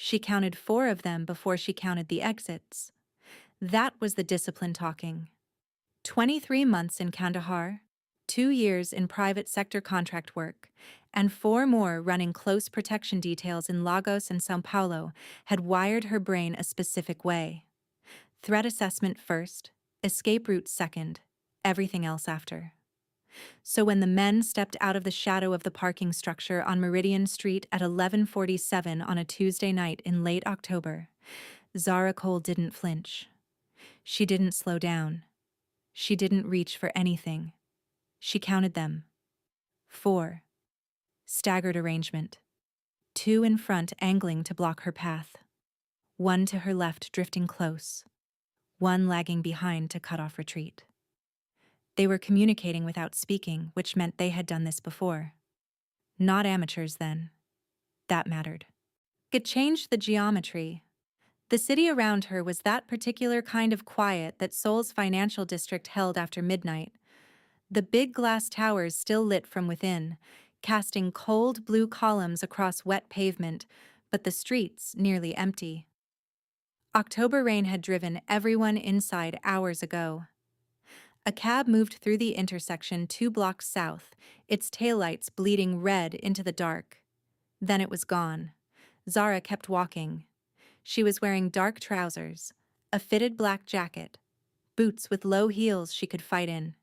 She counted 4 of them before she counted the exits. That was the discipline talking. 23 months in Kandahar, 2 years in private sector contract work, and 4 more running close protection details in Lagos and São Paulo had wired her brain a specific way. Threat assessment first, escape route second, everything else after. So when the men stepped out of the shadow of the parking structure on Meridian Street at 11:47 on a Tuesday night in late October, Zara Cole didn't flinch. She didn't slow down. She didn't reach for anything. She counted them. 4. Staggered arrangement. 2 in front angling to block her path. 1 to her left drifting close. 1 lagging behind to cut off retreat. They were communicating without speaking, which meant they had done this before. Not amateurs then. That mattered. It changed the geometry. The city around her was that particular kind of quiet that Seoul's financial district held after midnight. The big glass towers still lit from within, casting cold blue columns across wet pavement, but the streets nearly empty. October rain had driven everyone inside hours ago. A cab moved through the intersection 2 blocks south, its taillights bleeding red into the dark. Then it was gone. Zara kept walking. She was wearing dark trousers, a fitted black jacket, boots with low heels she could fight in.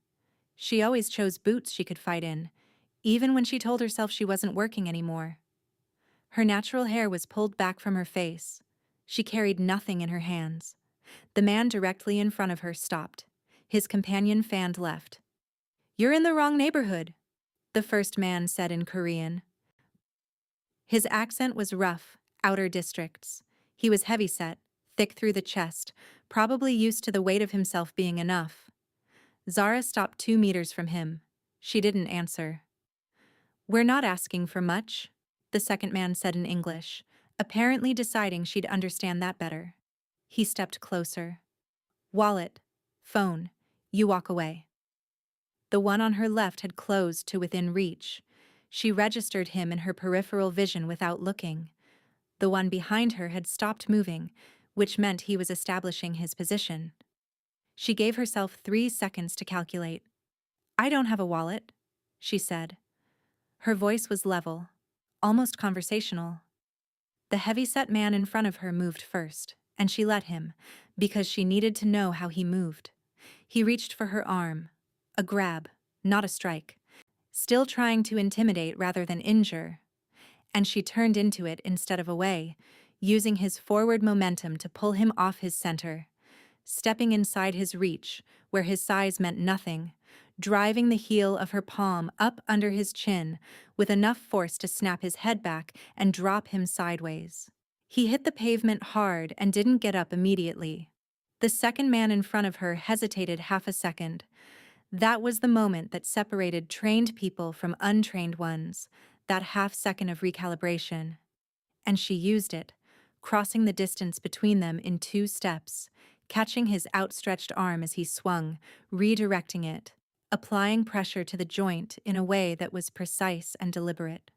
She always chose boots she could fight in, even when she told herself she wasn't working anymore. Her natural hair was pulled back from her face. She carried nothing in her hands. The man directly in front of her stopped. His companion fanned left. "You're in the wrong neighborhood," the first man said in Korean. His accent was rough, outer districts. He was heavyset, thick through the chest, probably used to the weight of himself being enough. Zara stopped 2 meters from him. She didn't answer. "We're not asking for much," the second man said in English, apparently deciding she'd understand that better. He stepped closer. "Wallet, phone, you walk away." The one on her left had closed to within reach. She registered him in her peripheral vision without looking. The one behind her had stopped moving, which meant he was establishing his position. She gave herself 3 seconds to calculate. "I don't have a wallet," she said. Her voice was level, almost conversational. The heavy-set man in front of her moved first, and she let him, because she needed to know how he moved. He reached for her arm. A grab, not a strike. Still trying to intimidate rather than injure. And she turned into it instead of away, using his forward momentum to pull him off his center. Stepping inside his reach, where his size meant nothing, driving the heel of her palm up under his chin with enough force to snap his head back and drop him sideways. He hit the pavement hard and didn't get up immediately. The second man in front of her hesitated half a second. That was the moment that separated trained people from untrained ones, that half second of recalibration. And she used it, crossing the distance between them in 2 steps, catching his outstretched arm as he swung, redirecting it, applying pressure to the joint in a way that was precise and deliberate.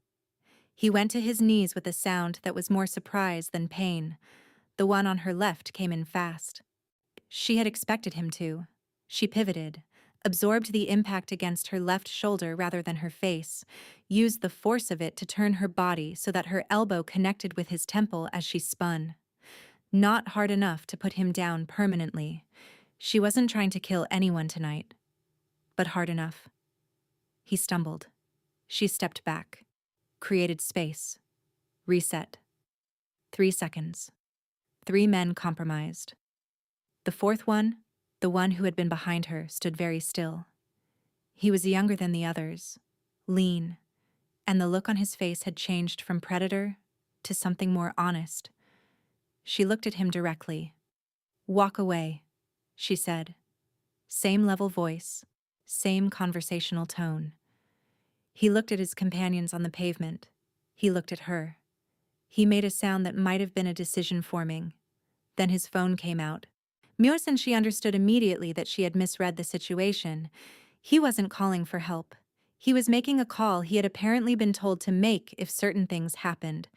He went to his knees with a sound that was more surprise than pain. The one on her left came in fast. She had expected him to. She pivoted, absorbed the impact against her left shoulder rather than her face, used the force of it to turn her body so that her elbow connected with his temple as she spun. Not hard enough to put him down permanently. She wasn't trying to kill anyone tonight, but hard enough. He stumbled. She stepped back, created space, reset. 3 seconds. 3 men compromised. The fourth one, the one who had been behind her, stood very still. He was younger than the others, lean, and the look on his face had changed from predator to something more honest. She looked at him directly. "Walk away," she said. Same level voice, same conversational tone. He looked at his companions on the pavement. He looked at her. He made a sound that might have been a decision forming. Then his phone came out. Myosin, she understood immediately that she had misread the situation. He wasn't calling for help. He was making a call he had apparently been told to make if certain things happened.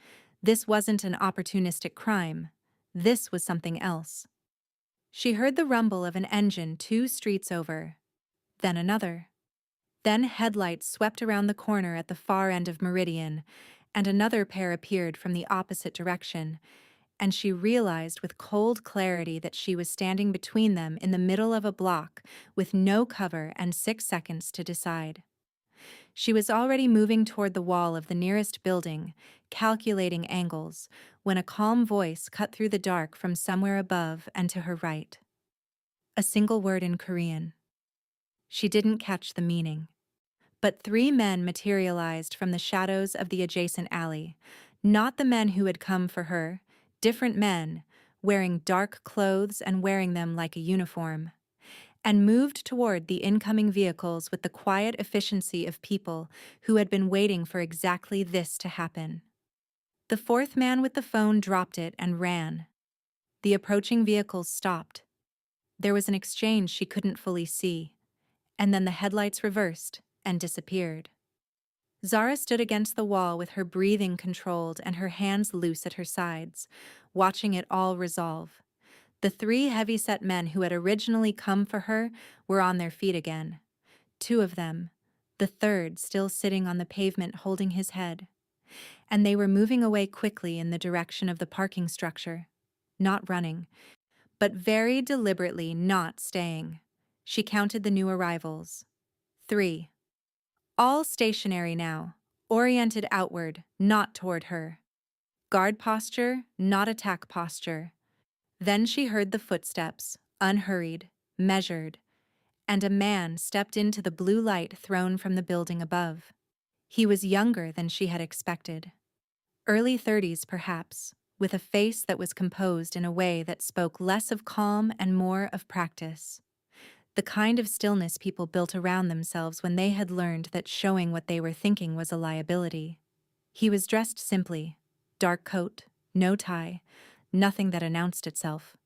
This wasn't an opportunistic crime. This was something else. She heard the rumble of an engine 2 streets over, then another. Then headlights swept around the corner at the far end of Meridian, and another pair appeared from the opposite direction, and she realized with cold clarity that she was standing between them in the middle of a block with no cover and 6 seconds to decide. She was already moving toward the wall of the nearest building, calculating angles, when a calm voice cut through the dark from somewhere above and to her right. A single word in Korean. She didn't catch the meaning. But 3 men materialized from the shadows of the adjacent alley, not the men who had come for her, different men, wearing dark clothes and wearing them like a uniform, and moved toward the incoming vehicles with the quiet efficiency of people who had been waiting for exactly this to happen. The 4th man with the phone dropped it and ran. The approaching vehicles stopped. There was an exchange she couldn't fully see, and then the headlights reversed and disappeared. Zara stood against the wall with her breathing controlled and her hands loose at her sides, watching it all resolve. The 3 heavy-set men who had originally come for her were on their feet again. 2 of them, the 3rd still sitting on the pavement holding his head. And they were moving away quickly in the direction of the parking structure. Not running, but very deliberately not staying. She counted the new arrivals. 3. All stationary now, oriented outward, not toward her. Guard posture, not attack posture. Then she heard the footsteps, unhurried, measured, and a man stepped into the blue light thrown from the building above. He was younger than she had expected. Early 30s, perhaps, with a face that was composed in a way that spoke less of calm and more of practice. The kind of stillness people built around themselves when they had learned that showing what they were thinking was a liability. He was dressed simply, dark coat, no tie, nothing that announced itself.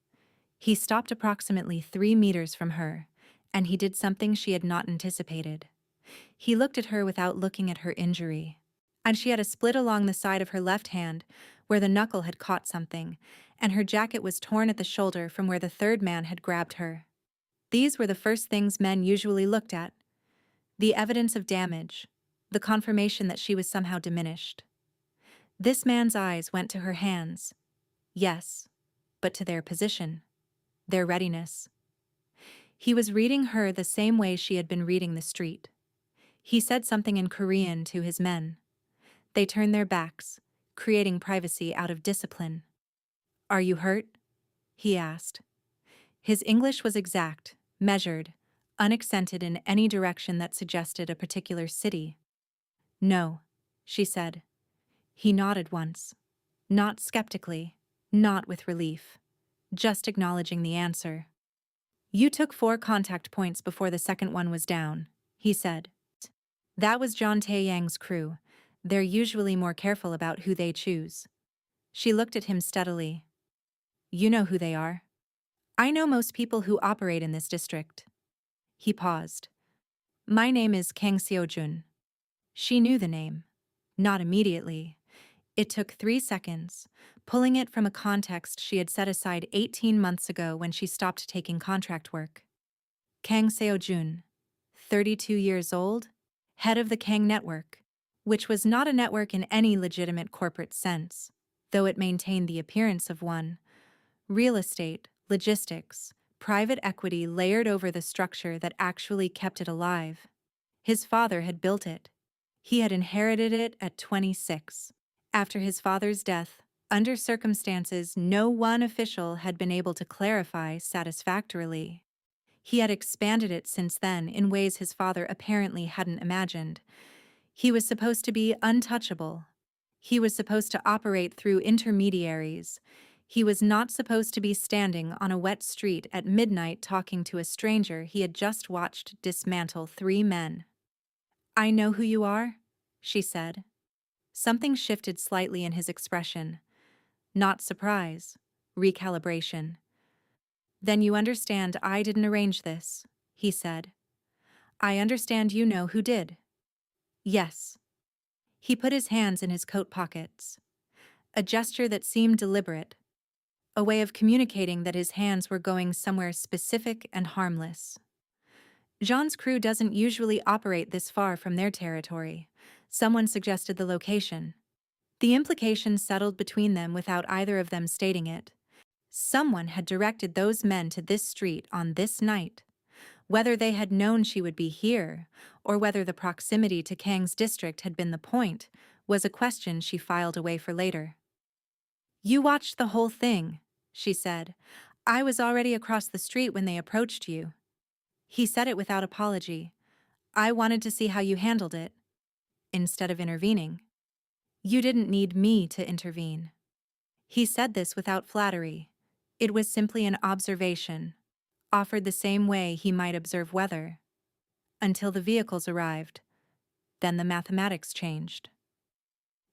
He stopped approximately 3 meters from her, and he did something she had not anticipated. He looked at her without looking at her injury, and she had a split along the side of her left hand where the knuckle had caught something, and her jacket was torn at the shoulder from where the 3rd man had grabbed her. These were the first things men usually looked at. The evidence of damage, the confirmation that she was somehow diminished. This man's eyes went to her hands. Yes, but to their position, their readiness. He was reading her the same way she had been reading the street. He said something in Korean to his men. They turned their backs, creating privacy out of discipline. "Are you hurt?" he asked. His English was exact, measured, unaccented in any direction that suggested a particular city. "No," she said. He nodded once. Not skeptically, not with relief, just acknowledging the answer. "You took 4 contact points before the second one was down," he said. "That was John Taeyang's crew. They're usually more careful about who they choose." She looked at him steadily. "You know who they are." "I know most people who operate in this district." He paused. "My name is Kang Seo-jun." She knew the name. Not immediately. It took 3 seconds, pulling it from a context she had set aside 18 months ago when she stopped taking contract work. Kang Seo-jun, 32 years old, head of the Kang network, which was not a network in any legitimate corporate sense, though it maintained the appearance of one. Real estate, logistics, private equity layered over the structure that actually kept it alive. His father had built it. He had inherited it at 26. After his father's death, under circumstances no one official had been able to clarify satisfactorily. He had expanded it since then in ways his father apparently hadn't imagined. He was supposed to be untouchable. He was supposed to operate through intermediaries. He was not supposed to be standing on a wet street at midnight talking to a stranger he had just watched dismantle 3 men. "I know who you are," she said. Something shifted slightly in his expression. Not surprise, recalibration. "Then you understand I didn't arrange this," he said. "I understand you know who did." "Yes." He put his hands in his coat pockets. a gesture that seemed deliberate, a way of communicating that his hands were going somewhere specific and harmless. Jean's crew doesn't usually operate this far from their territory. Someone suggested the location. The implication settled between them without either of them stating it. Someone had directed those men to this street on this night. Whether they had known she would be here, or whether the proximity to Kang's district had been the point, was a question she filed away for later. "You watched the whole thing," she said. "I was already across the street when they approached you." He said it without apology. "I wanted to see how you handled it." Instead of intervening. "You didn't need me to intervene." He said this without flattery. It was simply an observation, offered the same way he might observe weather. Until the vehicles arrived. Then the mathematics changed.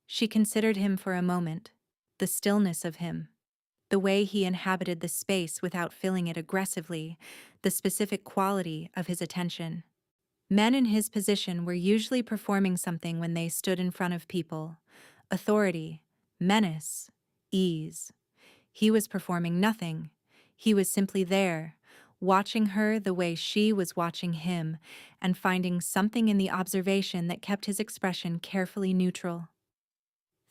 She considered him for a moment, the stillness of him, the way he inhabited the space without filling it aggressively, the specific quality of his attention. Men in his position were usually performing something when they stood in front of people: authority, menace, ease. He was performing nothing. He was simply there, watching her the way she was watching him, and finding something in the observation that kept his expression carefully neutral.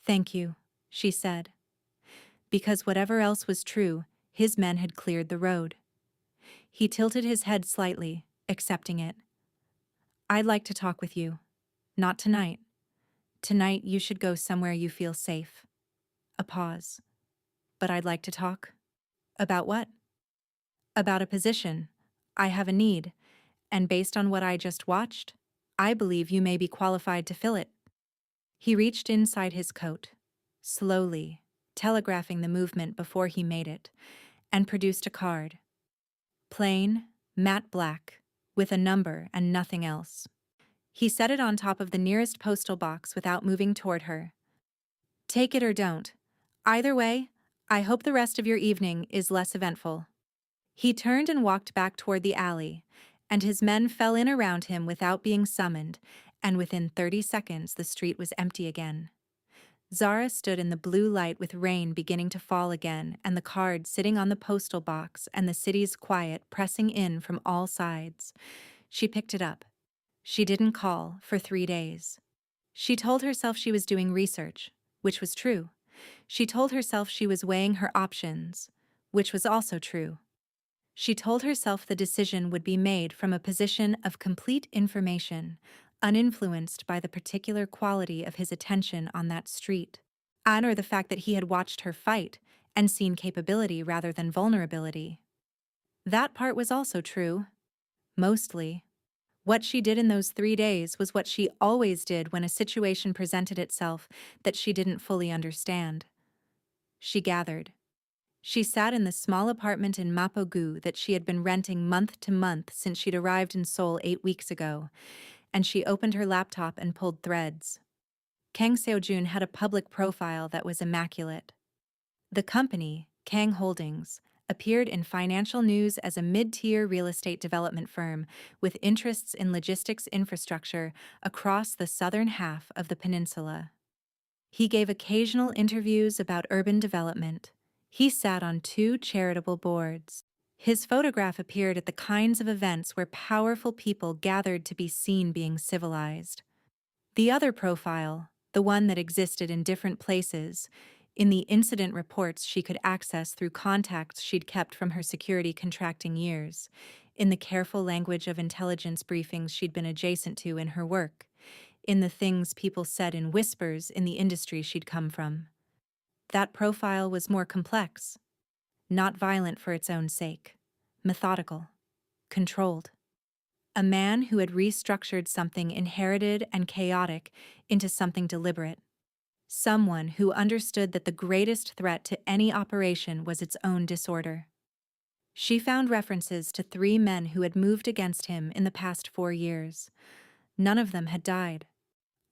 "Thank you," she said. Because whatever else was true, his men had cleared the road. He tilted his head slightly, accepting it. "I'd like to talk with you. Not tonight. Tonight you should go somewhere you feel safe." A pause. "But I'd like to talk." "About what?" "About a position. I have a need, and based on what I just watched, I believe you may be qualified to fill it." He reached inside his coat, slowly, telegraphing the movement before he made it, and produced a card. Plain, matte black, with a number and nothing else. He set it on top of the nearest postal box without moving toward her. "Take it or don't. Either way, I hope the rest of your evening is less eventful." He turned and walked back toward the alley, and his men fell in around him without being summoned, and within 30 seconds the street was empty again. Zara stood in the blue light with rain beginning to fall again and the card sitting on the postal box and the city's quiet pressing in from all sides. She picked it up. She didn't call for 3 days. She told herself she was doing research, which was true. She told herself she was weighing her options, which was also true. She told herself the decision would be made from a position of complete information, uninfluenced by the particular quality of his attention on that street, or the fact that he had watched her fight and seen capability rather than vulnerability. That part was also true. Mostly. What she did in those 3 days was what she always did when a situation presented itself that she didn't fully understand. She gathered. She sat in the small apartment in Mapogu that she had been renting month to month since she'd arrived in Seoul 8 weeks ago, and she opened her laptop and pulled threads. Kang Seojun had a public profile that was immaculate. The company, Kang Holdings, appeared in financial news as a mid-tier real estate development firm with interests in logistics infrastructure across the southern half of the peninsula. He gave occasional interviews about urban development. He sat on 2 charitable boards. His photograph appeared at the kinds of events where powerful people gathered to be seen being civilized. The other profile, the one that existed in different places, in the incident reports she could access through contacts she'd kept from her security contracting years, in the careful language of intelligence briefings she'd been adjacent to in her work, in the things people said in whispers in the industry she'd come from. That profile was more complex, not violent for its own sake, methodical, controlled. A man who had restructured something inherited and chaotic into something deliberate. Someone who understood that the greatest threat to any operation was its own disorder. She found references to 3 men who had moved against him in the past 4 years. None of them had died.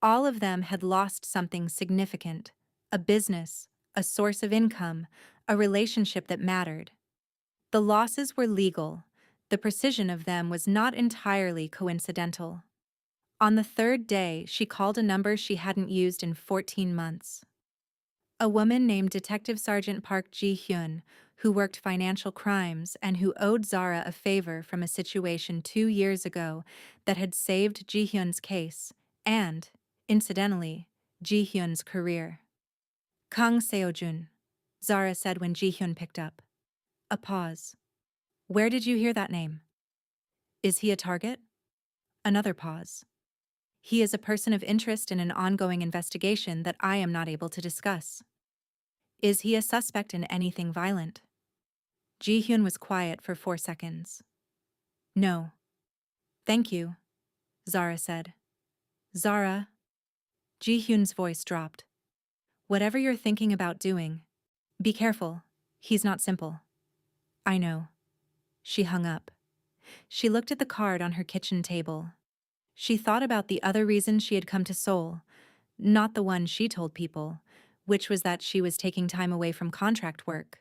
All of them had lost something significant: a business, a source of income, a relationship that mattered. The losses were legal. The precision of them was not entirely coincidental. On the 3rd day, she called a number she hadn't used in 14 months. A woman named Detective Sergeant Park Ji-hyun, who worked financial crimes and who owed Zara a favor from a situation 2 years ago that had saved Ji-hyun's case and, incidentally, Ji-hyun's career. Kang Seo-jun, Zara said when Ji-hyun picked up. A pause. Where did you hear that name? Is he a target? Another pause. He is a person of interest in an ongoing investigation that I am not able to discuss. Is he a suspect in anything violent? Ji-hyun was quiet for 4 seconds. No. Thank you, Zara said. Zara. Ji-hyun's voice dropped. Whatever you're thinking about doing, be careful. He's not simple. I know. She hung up. She looked at the card on her kitchen table. She thought about the other reason she had come to Seoul, not the one she told people, which was that she was taking time away from contract work,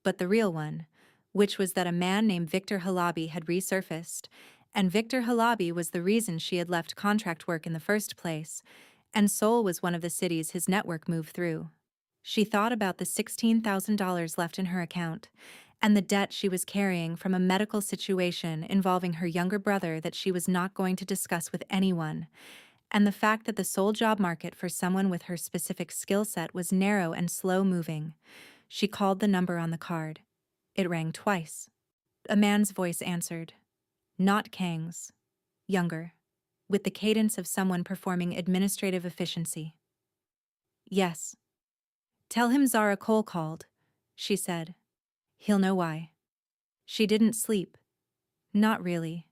but the real one, which was that a man named Victor Halabi had resurfaced, and Victor Halabi was the reason she had left contract work in the first place, and Seoul was one of the cities his network moved through. She thought about the $16,000 left in her account, and the debt she was carrying from a medical situation involving her younger brother that she was not going to discuss with anyone, and the fact that the Seoul job market for someone with her specific skill set was narrow and slow-moving. She called the number on the card. It rang twice. A man's voice answered. Not Kang's. Younger. With the cadence of someone performing administrative efficiency. Yes. Tell him Zara Cole called, she said. He'll know why. She didn't sleep. Not really.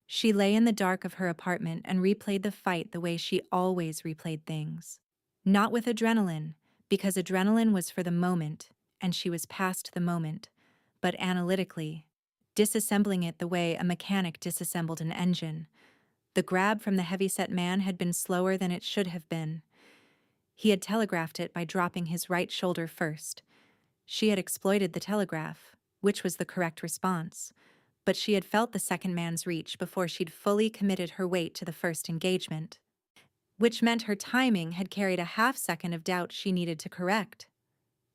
She lay in the dark of her apartment and replayed the fight the way she always replayed things. Not with adrenaline, because adrenaline was for the moment, and she was past the moment, but analytically, disassembling it the way a mechanic disassembled an engine. The grab from the heavyset man had been slower than it should have been. He had telegraphed it by dropping his right shoulder first. She had exploited the telegraph, which was the correct response, but she had felt the second man's reach before she'd fully committed her weight to the first engagement, which meant her timing had carried a half-second of doubt she needed to correct.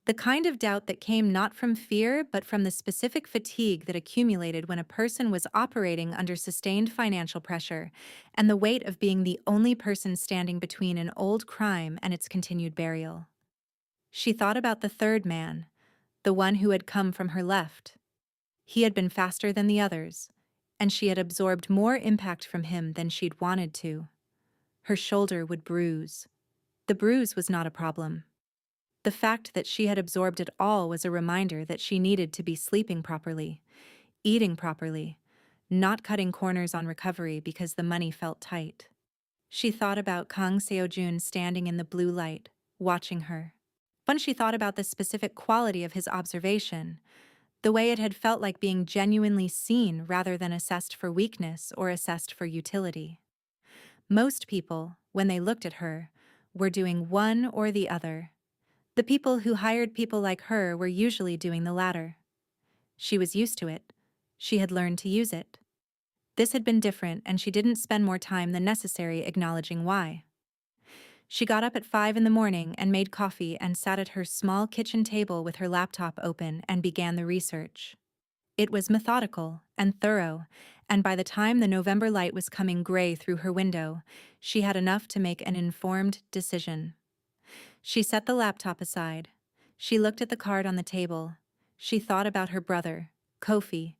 The kind of doubt that came not from fear but from the specific fatigue that accumulated when a person was operating under sustained financial pressure and the weight of being the only person standing between an old crime and its continued burial. She thought about the third man, the one who had come from her left. He had been faster than the others, and she had absorbed more impact from him than she'd wanted to. Her shoulder would bruise. The bruise was not a problem. The fact that she had absorbed it all was a reminder that she needed to be sleeping properly, eating properly, not cutting corners on recovery because the money felt tight. She thought about Kang Seo-jun standing in the blue light, watching her. When she thought about the specific quality of his observation, the way it had felt like being genuinely seen rather than assessed for weakness or assessed for utility. Most people, when they looked at her, were doing one or the other. The people who hired people like her were usually doing the latter. She was used to it. She had learned to use it. This had been different, and she didn't spend more time than necessary acknowledging why. She got up at 5 in the morning and made coffee and sat at her small kitchen table with her laptop open and began the research. It was methodical and thorough, and by the time the November light was coming gray through her window, she had enough to make an informed decision. She set the laptop aside. She looked at the card on the table. She thought about her brother, Kofi,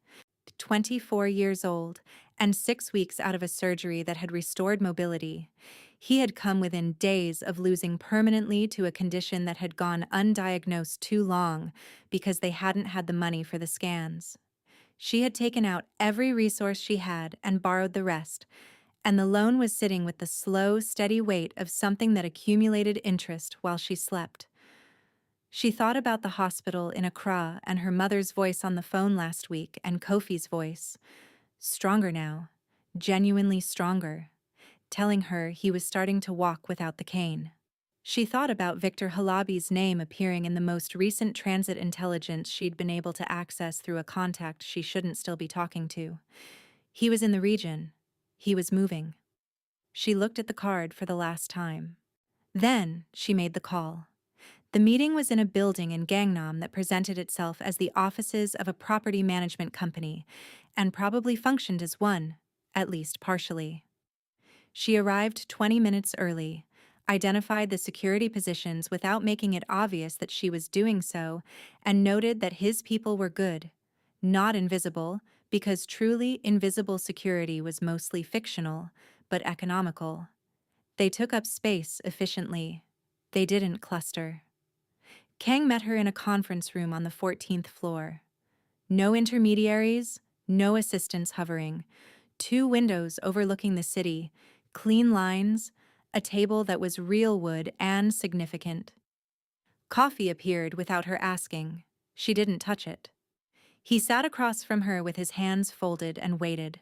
24 years old, and 6 weeks out of a surgery that had restored mobility. He had come within days of losing permanently to a condition that had gone undiagnosed too long because they hadn't had the money for the scans. She had taken out every resource she had and borrowed the rest, and the loan was sitting with the slow, steady weight of something that accumulated interest while she slept. She thought about the hospital in Accra and her mother's voice on the phone last week and Kofi's voice. Stronger now, genuinely stronger, telling her he was starting to walk without the cane. She thought about Victor Halabi's name appearing in the most recent transit intelligence she'd been able to access through a contact she shouldn't still be talking to. He was in the region. He was moving. She looked at the card for the last time. Then she made the call. The meeting was in a building in Gangnam that presented itself as the offices of a property management company, and probably functioned as one, at least partially. She arrived 20 minutes early, identified the security positions without making it obvious that she was doing so, and noted that his people were good, not invisible, because truly invisible security was mostly fictional, but economical. They took up space efficiently. They didn't cluster. Kang met her in a conference room on the 14th floor. No intermediaries, no assistants hovering. 2 windows overlooking the city, clean lines, a table that was real wood and significant. Coffee appeared without her asking. She didn't touch it. He sat across from her with his hands folded and waited.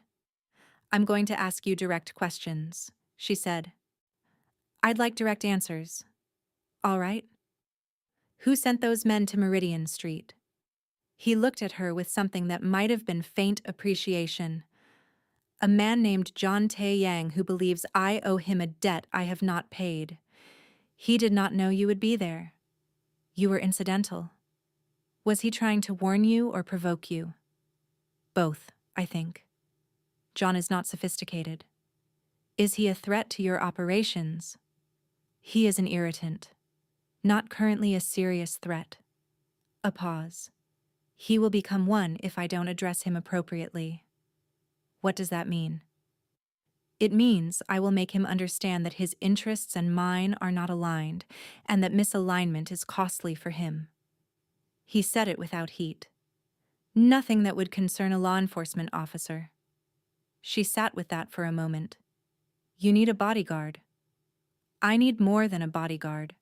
"I'm going to ask you direct questions," she said. "I'd like direct answers." "All right." "Who sent those men to Meridian Street?" He looked at her with something that might have been faint appreciation. "A man named John Tae-yang who believes I owe him a debt I have not paid. He did not know you would be there. You were incidental. Was he trying to warn you or provoke you?" "Both, I think. John is not sophisticated." "Is he a threat to your operations?" "He is an irritant. Not currently a serious threat." A pause. "He will become one if I don't address him appropriately." "What does that mean?" "It means I will make him understand that his interests and mine are not aligned, and that misalignment is costly for him." He said it without heat. "Nothing that would concern a law enforcement officer." She sat with that for a moment. "You need a bodyguard." "I need more than a bodyguard.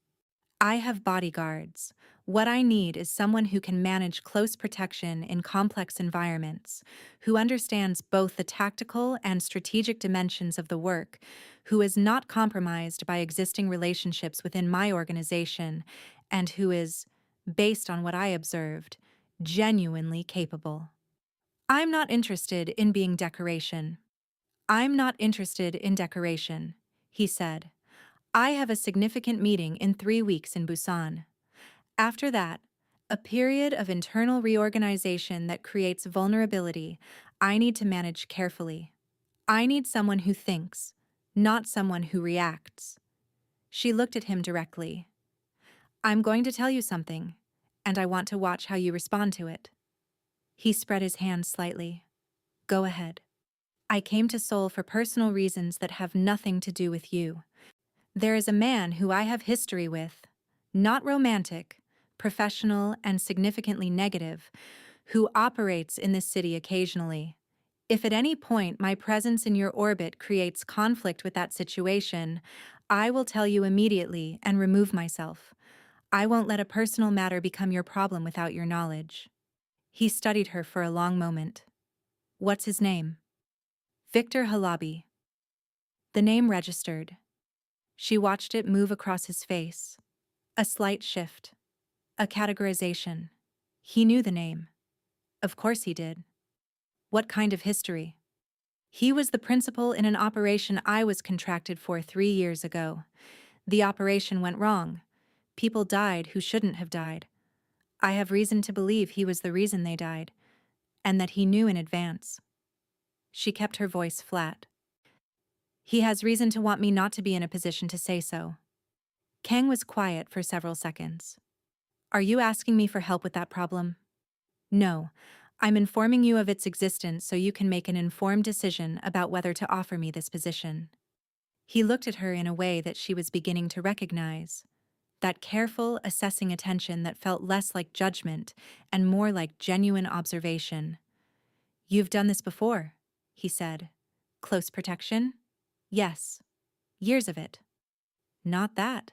I have bodyguards. What I need is someone who can manage close protection in complex environments, who understands both the tactical and strategic dimensions of the work, who is not compromised by existing relationships within my organization, and who is, based on what I observed, genuinely capable." "I'm not interested in being decoration." "I'm not interested in decoration," he said. "I have a significant meeting in 3 weeks in Busan. After that, a period of internal reorganization that creates vulnerability I need to manage carefully. I need someone who thinks, not someone who reacts." She looked at him directly. "I'm going to tell you something, and I want to watch how you respond to it." He spread his hands slightly. "Go ahead. I came to Seoul for personal reasons that have nothing to do with you. There is a man who I have history with, not romantic, professional, and significantly negative, who operates in this city occasionally. If at any point my presence in your orbit creates conflict with that situation, I will tell you immediately and remove myself. I won't let a personal matter become your problem without your knowledge." He studied her for a long moment. "What's his name?" "Victor Halabi." The name registered. She watched it move across his face. A slight shift. A categorization. He knew the name. Of course he did. What kind of history? He was the principal in an operation I was contracted for 3 years ago. The operation went wrong. People died who shouldn't have died. I have reason to believe he was the reason they died, and that he knew in advance. She kept her voice flat. He has reason to want me not to be in a position to say so. Kang was quiet for several seconds. Are you asking me for help with that problem? No. I'm informing you of its existence so you can make an informed decision about whether to offer me this position. He looked at her in a way that she was beginning to recognize. That careful, assessing attention that felt less like judgment and more like genuine observation. You've done this before, he said. Close protection? Yes. Years of it. Not that.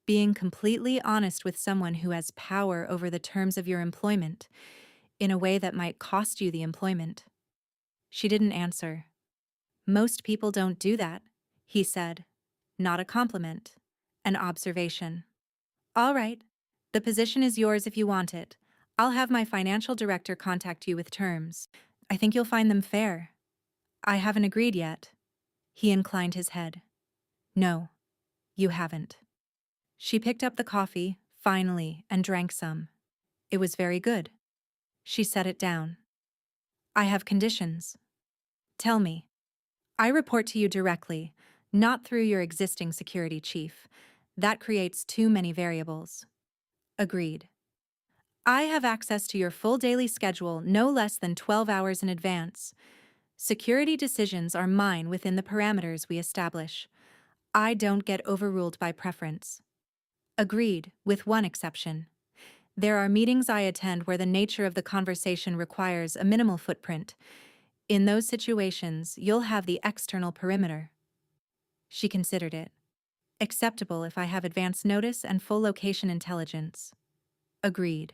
Being completely honest with someone who has power over the terms of your employment, in a way that might cost you the employment. She didn't answer. Most people don't do that, he said. Not a compliment. An observation. All right. The position is yours if you want it. I'll have my financial director contact you with terms. I think you'll find them fair. I haven't agreed yet. He inclined his head. No, you haven't. She picked up the coffee, finally, and drank some. It was very good. She set it down. I have conditions. Tell me. I report to you directly, not through your existing security chief. That creates too many variables. Agreed. I have access to your full daily schedule no less than 12 hours in advance. Security decisions are mine within the parameters we establish. I don't get overruled by preference. Agreed, with one exception. There are meetings I attend where the nature of the conversation requires a minimal footprint. In those situations, you'll have the external perimeter. She considered it. Acceptable if I have advance notice and full location intelligence. Agreed.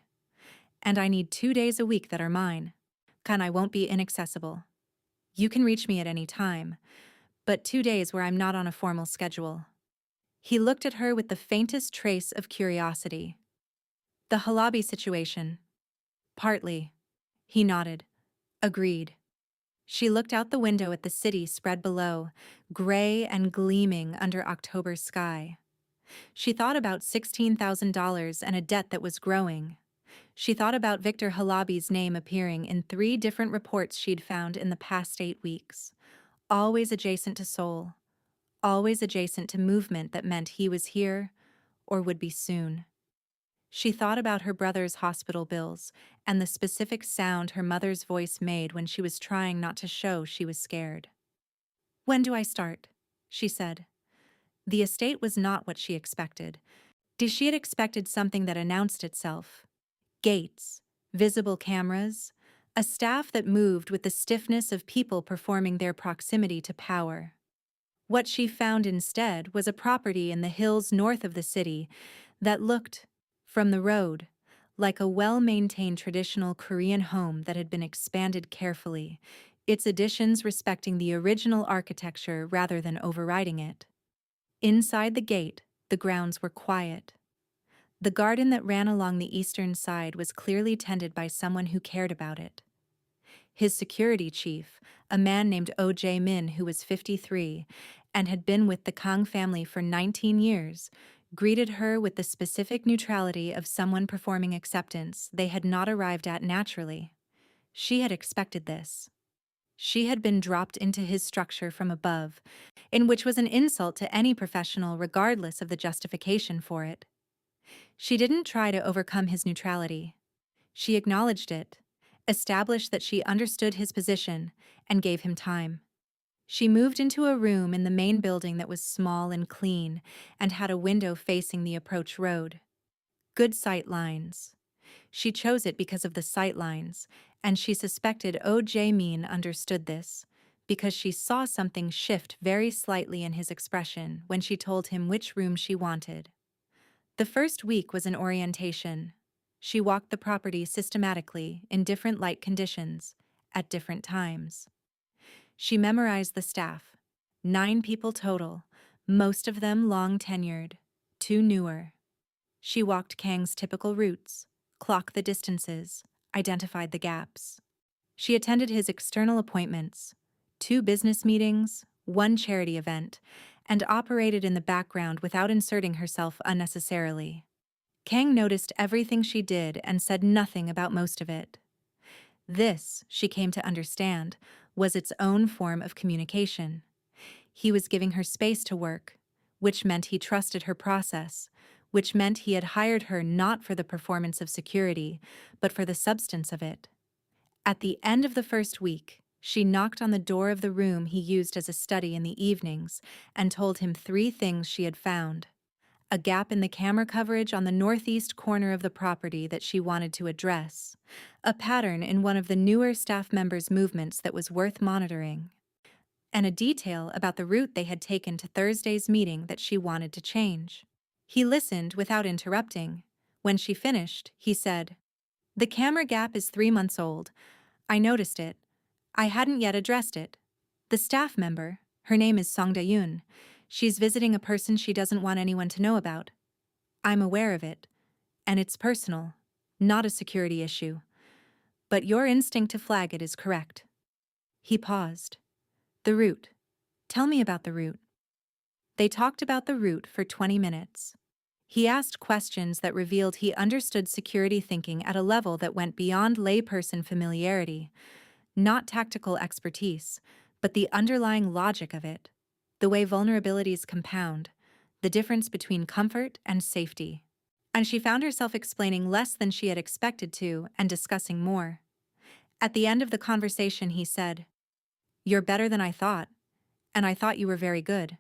And I need 2 days a week that are mine. I won't be inaccessible. You can reach me at any time, but 2 days where I'm not on a formal schedule. He looked at her with the faintest trace of curiosity. The Halabi situation. Partly. He nodded. Agreed. She looked out the window at the city spread below, gray and gleaming under October's sky. She thought about $16,000 and a debt that was growing. She thought about Victor Halabi's name appearing in 3 different reports she'd found in the past 8 weeks. Always adjacent to Seoul. Always adjacent to movement that meant he was here, or would be soon. She thought about her brother's hospital bills and the specific sound her mother's voice made when she was trying not to show she was scared. When do I start? She said. The estate was not what she expected. She had expected something that announced itself. Gates, visible cameras, a staff that moved with the stiffness of people performing their proximity to power. What she found instead was a property in the hills north of the city that looked, from the road, like a well-maintained traditional Korean home that had been expanded carefully, its additions respecting the original architecture rather than overriding it. Inside the gate, the grounds were quiet. The garden that ran along the eastern side was clearly tended by someone who cared about it. His security chief, a man named O.J. Min who was 53 and had been with the Kang family for 19 years, greeted her with the specific neutrality of someone performing acceptance they had not arrived at naturally. She had expected this. She had been dropped into his structure from above, in which was an insult to any professional regardless of the justification for it. She didn't try to overcome his neutrality. She acknowledged it, established that she understood his position, and gave him time. She moved into a room in the main building that was small and clean and had a window facing the approach road. Good sight lines. She chose it because of the sight lines, and she suspected O.J. Min understood this, because she saw something shift very slightly in his expression when she told him which room she wanted. The first week was an orientation. She walked the property systematically in different light conditions, at different times. She memorized the staff, 9 people total, most of them long-tenured, 2 newer. She walked Kang's typical routes, clocked the distances, identified the gaps. She attended his external appointments, 2 business meetings, 1 charity event, and operated in the background without inserting herself unnecessarily. Kang noticed everything she did and said nothing about most of it. This, she came to understand, was its own form of communication. He was giving her space to work, which meant he trusted her process, which meant he had hired her not for the performance of security, but for the substance of it. At the end of the first week, she knocked on the door of the room he used as a study in the evenings and told him 3 things she had found. A gap in the camera coverage on the northeast corner of the property that she wanted to address, a pattern in one of the newer staff members' movements that was worth monitoring, and a detail about the route they had taken to Thursday's meeting that she wanted to change. He listened without interrupting. When she finished, he said, "The camera gap is 3 months old. I noticed it. I hadn't yet addressed it. The staff member, her name is Song Dae-yoon. She's visiting a person she doesn't want anyone to know about. I'm aware of it, and it's personal, not a security issue. But your instinct to flag it is correct." He paused. "The route. Tell me about the route." They talked about the route for 20 minutes. He asked questions that revealed he understood security thinking at a level that went beyond layperson familiarity, not tactical expertise, but the underlying logic of it, the way vulnerabilities compound, the difference between comfort and safety. And she found herself explaining less than she had expected to and discussing more. At the end of the conversation, he said, "You're better than I thought, and I thought you were very good."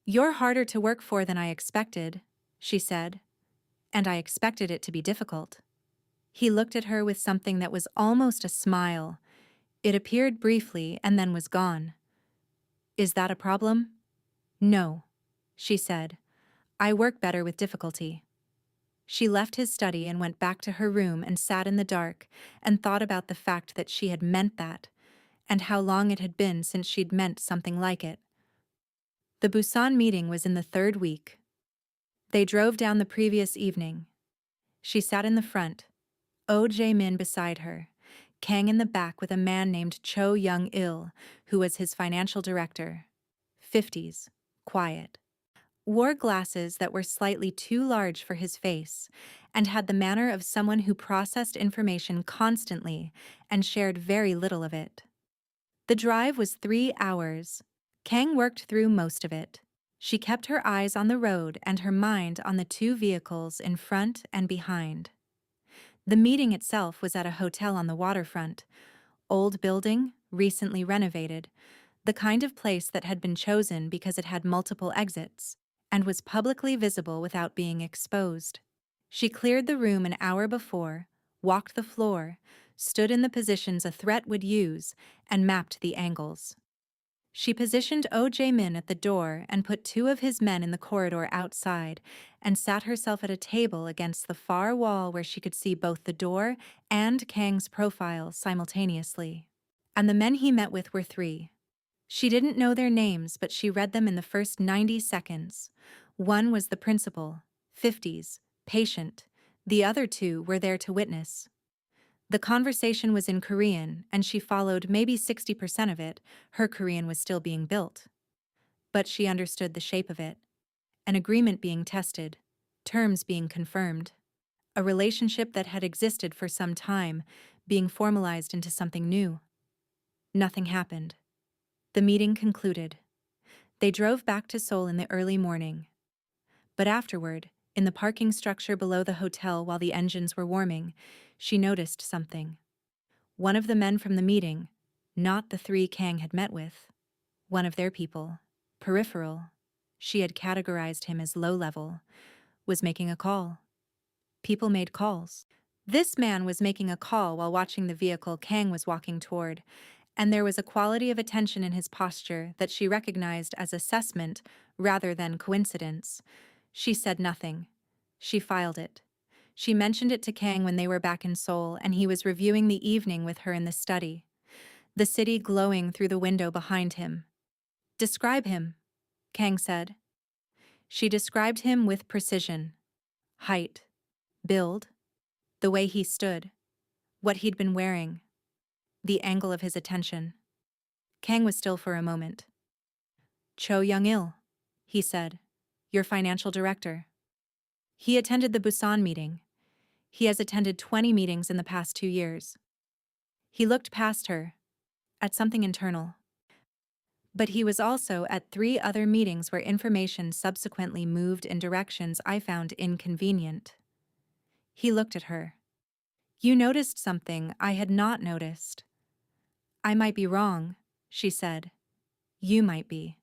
"You're harder to work for than I expected," she said, "and I expected it to be difficult." He looked at her with something that was almost a smile. It appeared briefly and then was gone. "Is that a problem?" "No," she said. "I work better with difficulty." She left his study and went back to her room and sat in the dark and thought about the fact that she had meant that, and how long it had been since she'd meant something like it. The Busan meeting was in the third week. They drove down the previous evening. She sat in the front, Oh Jae-min beside her, Kang in the back with a man named Cho Young-il, who was his financial director. 50s, quiet. Wore glasses that were slightly too large for his face, and had the manner of someone who processed information constantly and shared very little of it. The drive was 3 hours. Kang worked through most of it. She kept her eyes on the road and her mind on the two vehicles in front and behind. The meeting itself was at a hotel on the waterfront. Old building, recently renovated, the kind of place that had been chosen because it had multiple exits and was publicly visible without being exposed. She cleared the room an hour before, walked the floor, stood in the positions a threat would use, and mapped the angles. She positioned Oh Jae-min at the door and put 2 of his men in the corridor outside, and sat herself at a table against the far wall where she could see both the door and Kang's profile simultaneously. And the men he met with were 3. She didn't know their names, but she read them in the first 90 seconds. One was the principal, 50s, patient. The other 2 were there to witness. The conversation was in Korean, and she followed maybe 60% of it. Her Korean was still being built. But she understood the shape of it. An agreement being tested, terms being confirmed. A relationship that had existed for some time, being formalized into something new. Nothing happened. The meeting concluded. They drove back to Seoul in the early morning. But afterward, in the parking structure below the hotel while the engines were warming, she noticed something. One of the men from the meeting, not the 3 Kang had met with, one of their people, peripheral, she had categorized him as low-level, was making a call. People made calls. This man was making a call while watching the vehicle Kang was walking toward, and there was a quality of attention in his posture that she recognized as assessment rather than coincidence. She said nothing. She filed it. She mentioned it to Kang when they were back in Seoul, and he was reviewing the evening with her in the study. The city glowing through the window behind him. "Describe him," Kang said. She described him with precision. Height, build, the way he stood, what he'd been wearing, the angle of his attention. Kang was still for a moment. "Cho Young-il," he said, "your financial director." He attended the Busan meeting. He has attended 20 meetings in the past 2 years. He looked past her, at something internal. But he was also at 3 other meetings where information subsequently moved in directions I found inconvenient. He looked at her. "You noticed something I had not noticed." "I might be wrong," she said. "You might be."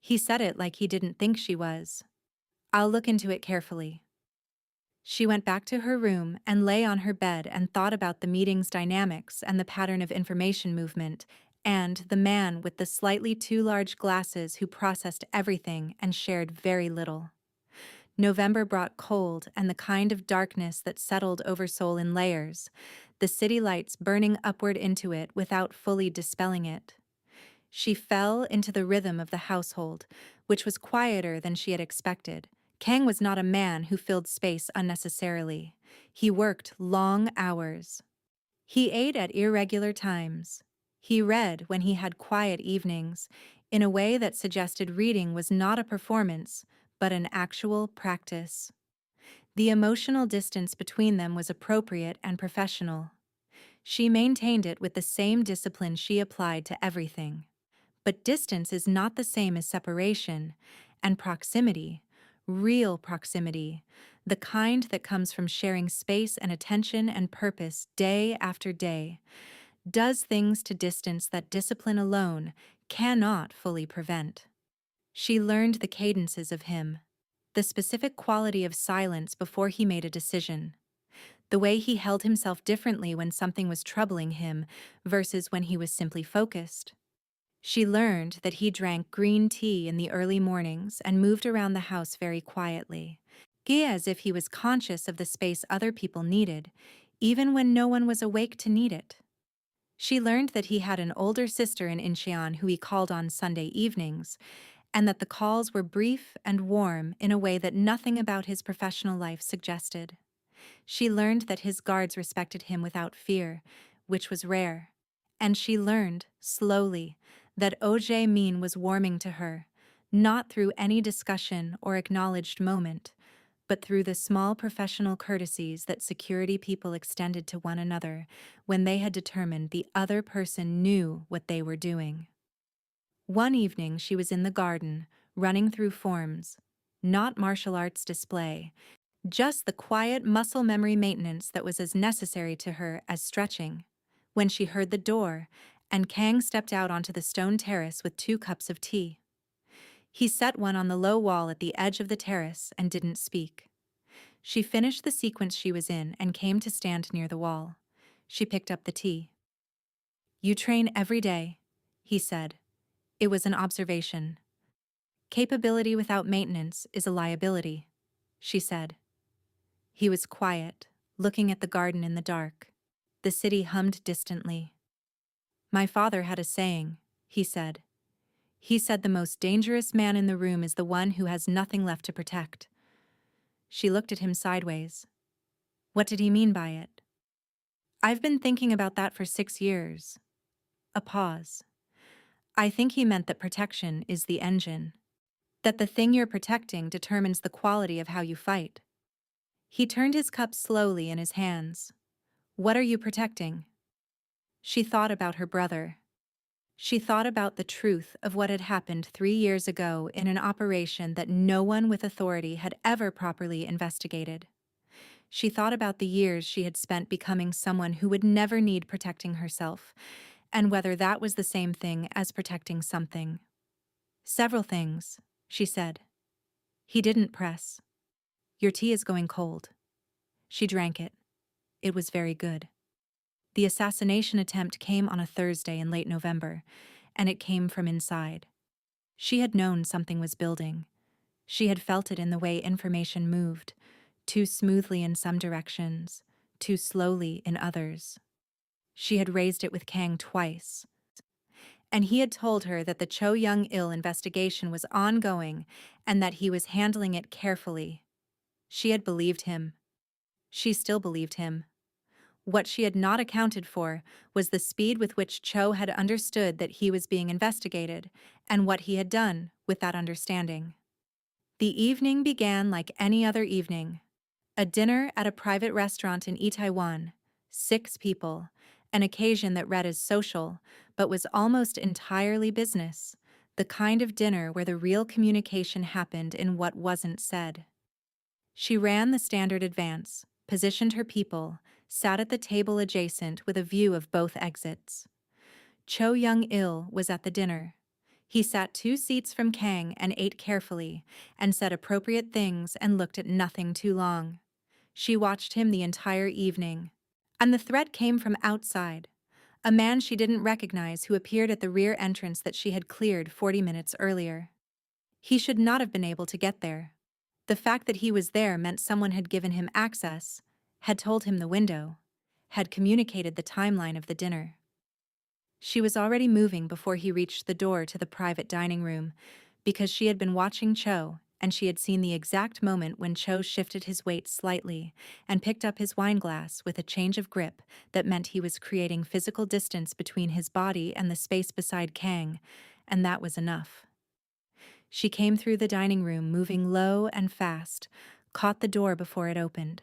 He said it like he didn't think she was. "I'll look into it carefully." She went back to her room and lay on her bed and thought about the meeting's dynamics and the pattern of information movement, and the man with the slightly too large glasses who processed everything and shared very little. November brought cold and the kind of darkness that settled over Seoul in layers, the city lights burning upward into it without fully dispelling it. She fell into the rhythm of the household, which was quieter than she had expected. Kang was not a man who filled space unnecessarily. He worked long hours. He ate at irregular times. He read when he had quiet evenings, in a way that suggested reading was not a performance, but an actual practice. The emotional distance between them was appropriate and professional. She maintained it with the same discipline she applied to everything. But distance is not the same as separation, and proximity, real proximity, the kind that comes from sharing space and attention and purpose day after day, does things to distance that discipline alone cannot fully prevent. She learned the cadences of him, the specific quality of silence before he made a decision, the way he held himself differently when something was troubling him versus when he was simply focused. She learned that he drank green tea in the early mornings and moved around the house very quietly, as if he was conscious of the space other people needed, even when no one was awake to need it. She learned that he had an older sister in Incheon who he called on Sunday evenings, and that the calls were brief and warm in a way that nothing about his professional life suggested. She learned that his guards respected him without fear, which was rare. And she learned, slowly, that Min was warming to her, not through any discussion or acknowledged moment, but through the small professional courtesies that security people extended to one another when they had determined the other person knew what they were doing. One evening she was in the garden, running through forms, not martial arts display, just the quiet muscle memory maintenance that was as necessary to her as stretching, when she heard the door, and Kang stepped out onto the stone terrace with 2 cups of tea. He set one on the low wall at the edge of the terrace and didn't speak. She finished the sequence she was in and came to stand near the wall. She picked up the tea. "You train every day," he said. It was an observation. "Capability without maintenance is a liability," she said. He was quiet, looking at the garden in the dark. The city hummed distantly. "My father had a saying," he said. "He said the most dangerous man in the room is the one who has nothing left to protect." She looked at him sideways. What did he mean by it? "I've been thinking about that for 6 years." A pause. "I think he meant that protection is the engine. That the thing you're protecting determines the quality of how you fight." He turned his cup slowly in his hands. "What are you protecting?" She thought about her brother. She thought about the truth of what had happened 3 years ago in an operation that no one with authority had ever properly investigated. She thought about the years she had spent becoming someone who would never need protecting herself, and whether that was the same thing as protecting something. "Several things," she said. He didn't press. "Your tea is going cold." She drank it. It was very good. The assassination attempt came on a Thursday in late November, and it came from inside. She had known something was building. She had felt it in the way information moved, too smoothly in some directions, too slowly in others. She had raised it with Kang twice, and he had told her that the Cho Young-il investigation was ongoing and that he was handling it carefully. She had believed him. She still believed him. What she had not accounted for was the speed with which Cho had understood that he was being investigated and what he had done with that understanding. The evening began like any other evening. A dinner at a private restaurant in Itaewon, 6 people, an occasion that read as social, but was almost entirely business, the kind of dinner where the real communication happened in what wasn't said. She ran the standard advance, positioned her people, sat at the table adjacent with a view of both exits. Cho Young-il was at the dinner. He sat 2 seats from Kang and ate carefully, and said appropriate things and looked at nothing too long. She watched him the entire evening. And the threat came from outside, a man she didn't recognize who appeared at the rear entrance that she had cleared 40 minutes earlier. He should not have been able to get there. The fact that he was there meant someone had given him access, had told him the window, had communicated the timeline of the dinner. She was already moving before he reached the door to the private dining room, because she had been watching Cho, and she had seen the exact moment when Cho shifted his weight slightly and picked up his wineglass with a change of grip that meant he was creating physical distance between his body and the space beside Kang, and that was enough. She came through the dining room, moving low and fast, caught the door before it opened,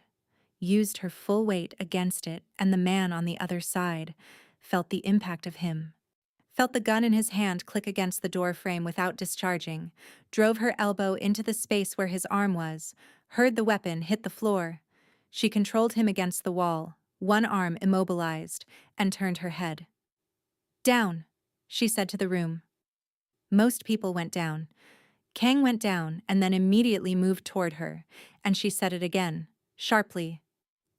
used her full weight against it, and the man on the other side felt the impact of him. Felt the gun in his hand click against the door frame without discharging, drove her elbow into the space where his arm was, heard the weapon hit the floor. She controlled him against the wall, one arm immobilized, and turned her head. "Down," she said to the room. Most people went down. Kang went down and then immediately moved toward her, and she said it again, sharply.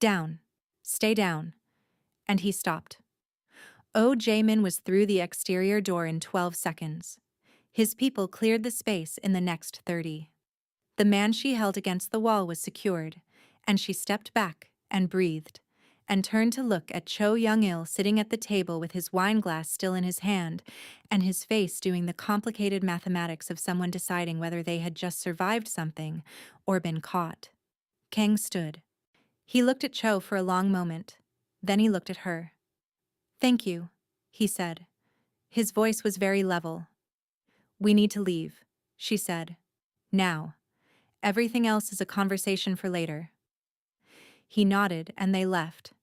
"Down. Stay down." And he stopped. Oh Jaemin was through the exterior door in 12 seconds. His people cleared the space in the next 30. The man she held against the wall was secured, and she stepped back and breathed, and turned to look at Cho Young-il sitting at the table with his wine glass still in his hand, and his face doing the complicated mathematics of someone deciding whether they had just survived something or been caught. Kang stood. He looked at Cho for a long moment. Then he looked at her. "Thank you," he said. His voice was very level. "We need to leave," she said. "Now. Everything else is a conversation for later." He nodded and they left.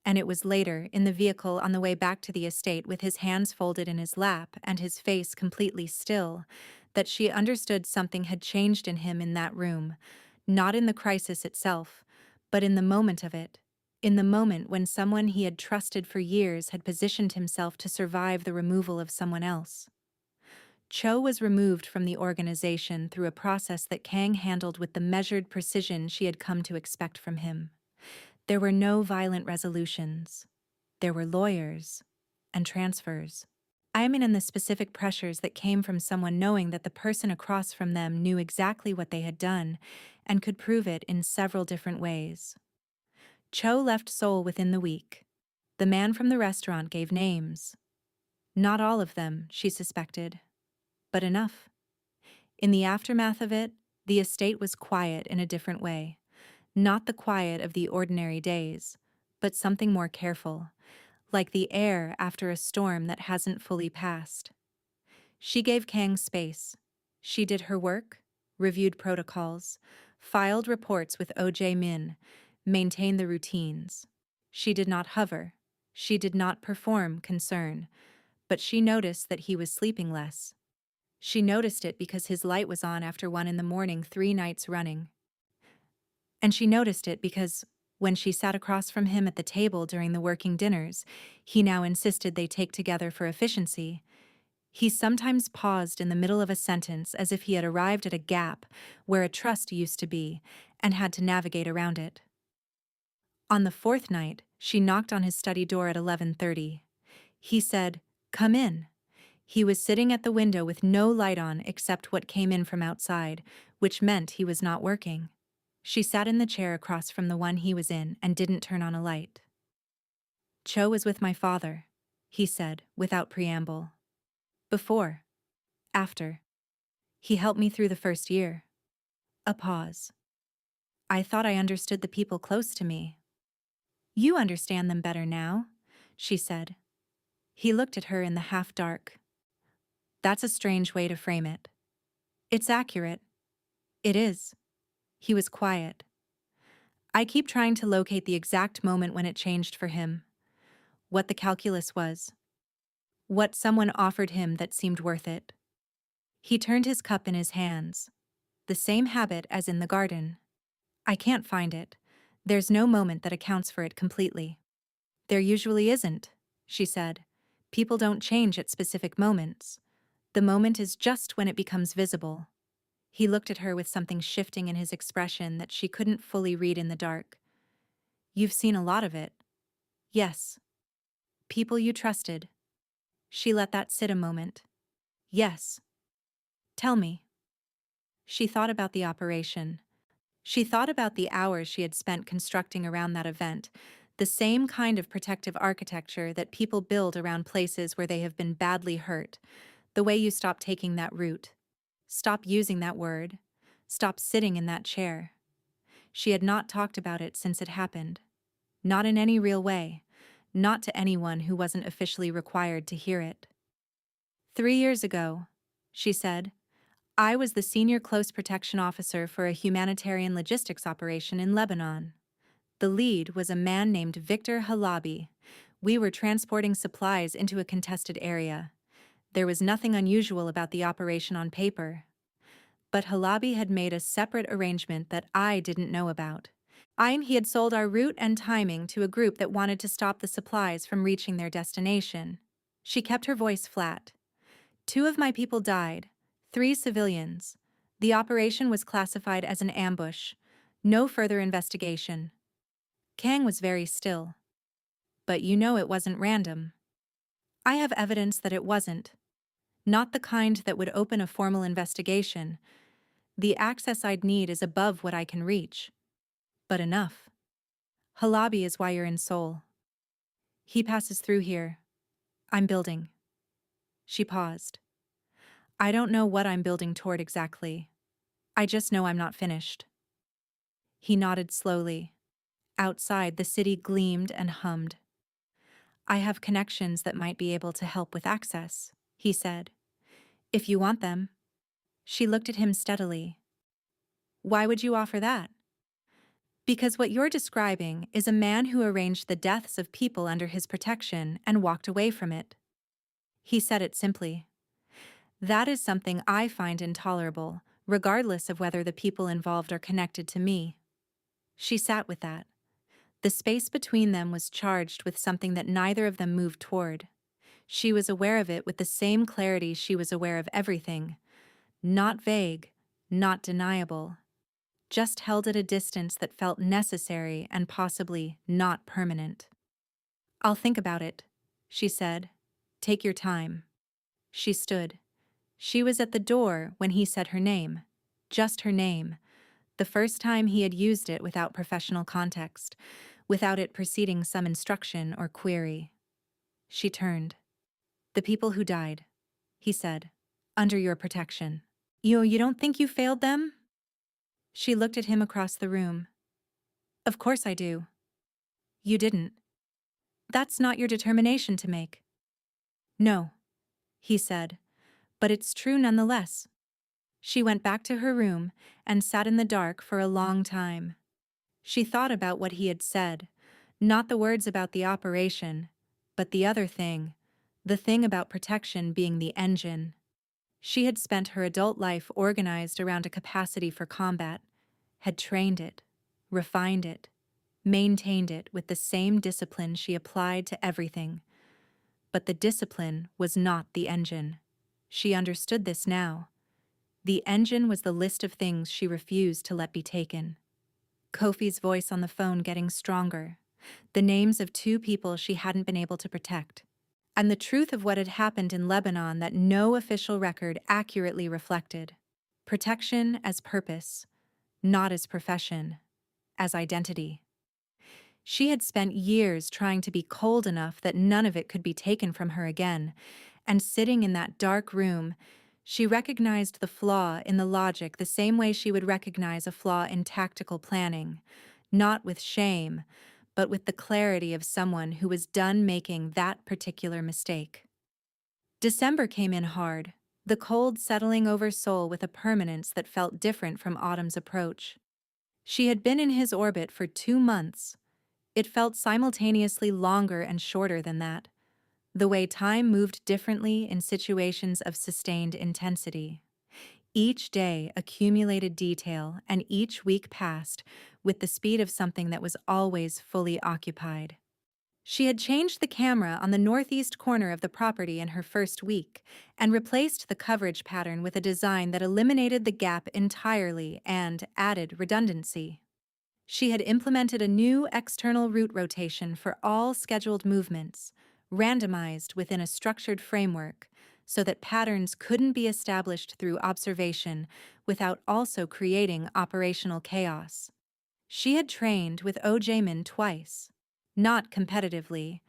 And it was later, in the vehicle on the way back to the estate with his hands folded in his lap and his face completely still, that she understood something had changed in him in that room, not in the crisis itself, but in the moment of it, in the moment when someone he had trusted for years had positioned himself to survive the removal of someone else. Cho was removed from the organization through a process that Kang handled with the measured precision she had come to expect from him. There were no violent resolutions. There were lawyers and transfers. I mean, and the specific pressures that came from someone knowing that the person across from them knew exactly what they had done and could prove it in several different ways. Cho left Seoul within the week. The man from the restaurant gave names. Not all of them, she suspected, but enough. In the aftermath of it, the estate was quiet in a different way. Not the quiet of the ordinary days, but something more careful, like the air after a storm that hasn't fully passed. She gave Kang space. She did her work, reviewed protocols, filed reports with OJ Min, maintained the routines. She did not hover. She did not perform concern, but she noticed that he was sleeping less. She noticed it because his light was on after 1 in the morning 3 nights running. And she noticed it because, when she sat across from him at the table during the working dinners he now insisted they take together for efficiency, he sometimes paused in the middle of a sentence as if he had arrived at a gap where a trust used to be and had to navigate around it. On the 4th night, she knocked on his study door at 11:30. He said, "Come in." He was sitting at the window with no light on except what came in from outside, which meant he was not working. She sat in the chair across from the one he was in and didn't turn on a light. "Cho was with my father," he said, without preamble. "Before. After. He helped me through the first year." A pause. "I thought I understood the people close to me." "You understand them better now," she said. He looked at her in the half-dark. "That's a strange way to frame it." "It's accurate." "It is." He was quiet. "I keep trying to locate the exact moment when it changed for him. What the calculus was. What someone offered him that seemed worth it." He turned his cup in his hands. "The same habit as in the garden. I can't find it. There's no moment that accounts for it completely." "There usually isn't," she said. "People don't change at specific moments. The moment is just when it becomes visible." He looked at her with something shifting in his expression that she couldn't fully read in the dark. "You've seen a lot of it." "Yes." "People you trusted." She let that sit a moment. "Yes." "Tell me." She thought about the operation. She thought about the hours she had spent constructing around that event, the same kind of protective architecture that people build around places where they have been badly hurt, the way you stop taking that route. Stop using that word. Stop sitting in that chair. She had not talked about it since it happened. Not in any real way. Not to anyone who wasn't officially required to hear it. 3 years ago," she said, I was the senior close protection officer for a humanitarian logistics operation in Lebanon. The lead was a man named Victor Halabi. We were transporting supplies into a contested area. There was nothing unusual about the operation on paper. But Halabi had made a separate arrangement that I didn't know about. He had sold our route and timing to a group that wanted to stop the supplies from reaching their destination. She kept her voice flat. 2 of my people died, 3 civilians. The operation was classified as an ambush. No further investigation. Kang was very still. But you know it wasn't random. I have evidence that it wasn't. Not the kind that would open a formal investigation. The access I'd need is above what I can reach. But enough. Halabi is why you're in Seoul. He passes through here. I'm building. She paused. I don't know what I'm building toward exactly. I just know I'm not finished. He nodded slowly. Outside, the city gleamed and hummed. I have connections that might be able to help with access, he said. If you want them. She looked at him steadily. Why would you offer that? Because what you're describing is a man who arranged the deaths of people under his protection and walked away from it. He said it simply. That is something I find intolerable, regardless of whether the people involved are connected to me. She sat with that. The space between them was charged with something that neither of them moved toward. She was aware of it with the same clarity she was aware of everything. Not vague, not deniable. Just held at a distance that felt necessary and possibly not permanent. I'll think about it, she said. Take your time. She stood. She was at the door when he said her name. Just her name. The first time he had used it without professional context, without it preceding some instruction or query. She turned. The people who died, he said, under your protection. You don't think you failed them? She looked at him across the room. Of course I do. You didn't. That's not your determination to make. No, he said, but it's true nonetheless. She went back to her room and sat in the dark for a long time. She thought about what he had said, not the words about the operation, but the other thing, the thing about protection being the engine. She had spent her adult life organized around a capacity for combat, had trained it, refined it, maintained it with the same discipline she applied to everything. But the discipline was not the engine. She understood this now. The engine was the list of things she refused to let be taken. Kofi's voice on the phone getting stronger, the names of 2 people she hadn't been able to protect, and the truth of what had happened in Lebanon that no official record accurately reflected. Protection as purpose, not as profession, as identity. She had spent years trying to be cold enough that none of it could be taken from her again, and sitting in that dark room, she recognized the flaw in the logic the same way she would recognize a flaw in tactical planning, not with shame, but with the clarity of someone who was done making that particular mistake. December came in hard, the cold settling over Seoul with a permanence that felt different from autumn's approach. She had been in his orbit for 2 months. It felt simultaneously longer and shorter than that, the way time moved differently in situations of sustained intensity. Each day accumulated detail, and each week passed with the speed of something that was always fully occupied. She had changed the camera on the northeast corner of the property in her first week and replaced the coverage pattern with a design that eliminated the gap entirely and added redundancy. She had implemented a new external route rotation for all scheduled movements, randomized within a structured framework, so that patterns couldn't be established through observation without also creating operational chaos. She had trained with Oh Jae-min twice, not competitively,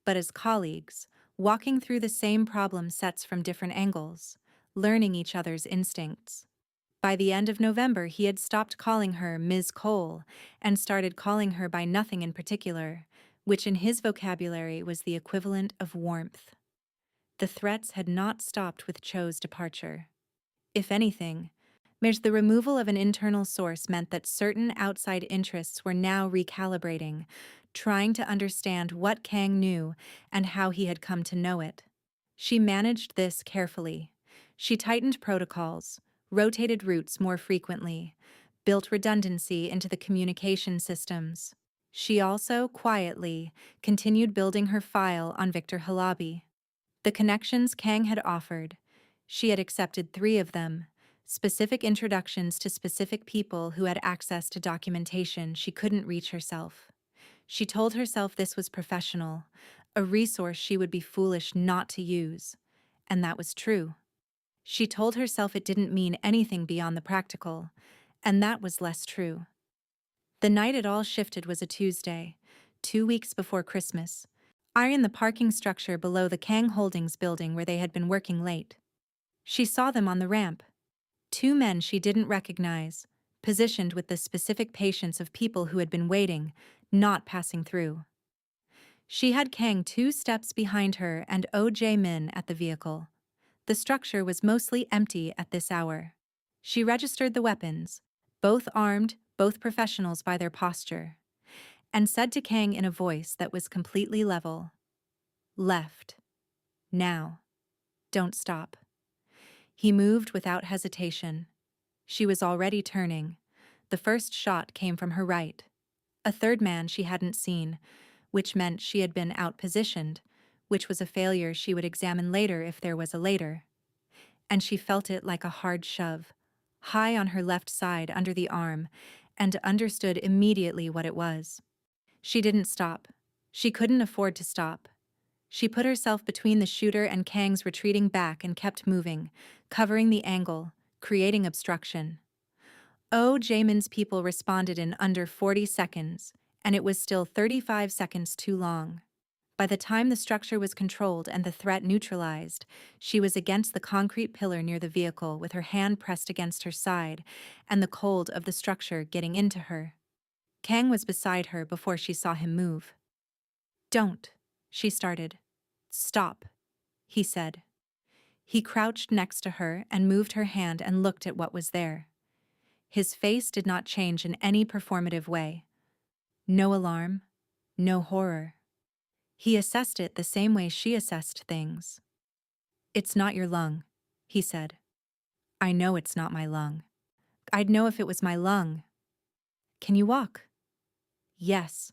but as colleagues, walking through the same problem sets from different angles, learning each other's instincts. By the end of November, he had stopped calling her Ms. Cole and started calling her by nothing in particular, which in his vocabulary was the equivalent of warmth. The threats had not stopped with Cho's departure. If anything, the removal of an internal source meant that certain outside interests were now recalibrating, trying to understand what Kang knew and how he had come to know it. She managed this carefully. She tightened protocols, rotated routes more frequently, built redundancy into the communication systems. She also, quietly, continued building her file on Victor Halabi. The connections Kang had offered, she had accepted 3 of them, specific introductions to specific people who had access to documentation she couldn't reach herself. She told herself this was professional, a resource she would be foolish not to use. And that was true. She told herself it didn't mean anything beyond the practical, and that was less true. The night it all shifted was a Tuesday, 2 weeks before Christmas, in the parking structure below the Kang Holdings building where they had been working late. She saw them on the ramp. 2 men she didn't recognize, positioned with the specific patience of people who had been waiting, not passing through. She had Kang 2 steps behind her and O.J. Min at the vehicle. The structure was mostly empty at this hour. She registered the weapons, both armed, both professionals by their posture, and said to Kang in a voice that was completely level, "Left. Now. Don't stop." He moved without hesitation. She was already turning. The first shot came from her right. A third man she hadn't seen, which meant she had been outpositioned, which was a failure she would examine later if there was a later. And she felt it like a hard shove, high on her left side under the arm, and understood immediately what it was. She didn't stop. She couldn't afford to stop. She put herself between the shooter and Kang's retreating back and kept moving, covering the angle, creating obstruction. Jamin's people responded in under 40 seconds, and it was still 35 seconds too long. By the time the structure was controlled and the threat neutralized, she was against the concrete pillar near the vehicle with her hand pressed against her side and the cold of the structure getting into her. Kang was beside her before she saw him move. "Don't," she started. "Stop," he said. He crouched next to her and moved her hand and looked at what was there. His face did not change in any performative way. No alarm, no horror. He assessed it the same way she assessed things. "It's not your lung," he said. "I know it's not my lung. I'd know if it was my lung." "Can you walk?" "Yes."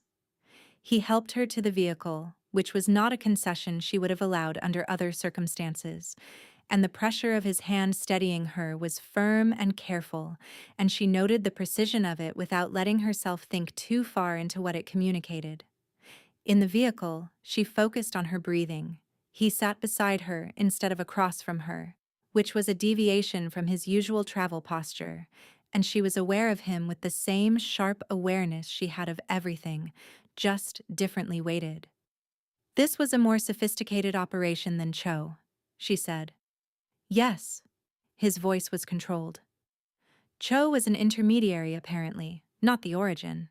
He helped her to the vehicle, which was not a concession she would have allowed under other circumstances, and the pressure of his hand steadying her was firm and careful, and she noted the precision of it without letting herself think too far into what it communicated. In the vehicle, she focused on her breathing. He sat beside her instead of across from her, which was a deviation from his usual travel posture, and she was aware of him with the same sharp awareness she had of everything, just differently weighted. "This was a more sophisticated operation than Cho," she said. "Yes." His voice was controlled. "Cho was an intermediary, apparently, not the origin."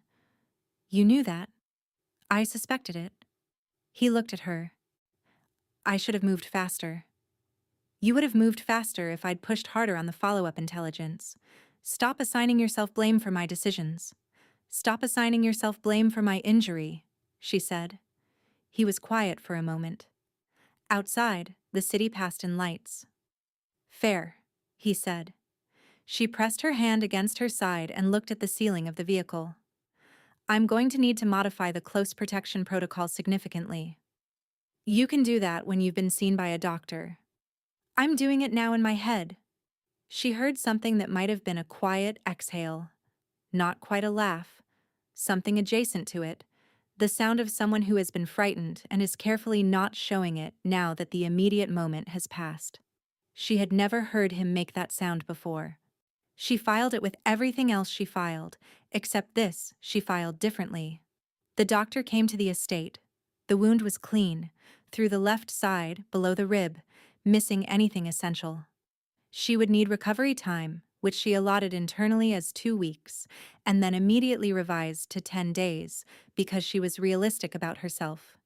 "You knew that?" "I suspected it." He looked at her. "I should have moved faster." "You would have moved faster if I'd pushed harder on the follow-up intelligence. Stop assigning yourself blame for my decisions. Stop assigning yourself blame for my injury," she said. He was quiet for a moment. Outside, the city passed in lights. "Fair," he said. She pressed her hand against her side and looked at the ceiling of the vehicle. "I'm going to need to modify the close protection protocol significantly. You can do that when you've been seen by a doctor. I'm doing it now in my head." She heard something that might have been a quiet exhale. Not quite a laugh. Something adjacent to it. The sound of someone who has been frightened and is carefully not showing it now that the immediate moment has passed. She had never heard him make that sound before. She filed it with everything else she filed, except this she filed differently. The doctor came to the estate. The wound was clean, through the left side, below the rib, missing anything essential. She would need recovery time, which she allotted internally as 2 weeks, and then immediately revised to 10 days, because she was realistic about herself.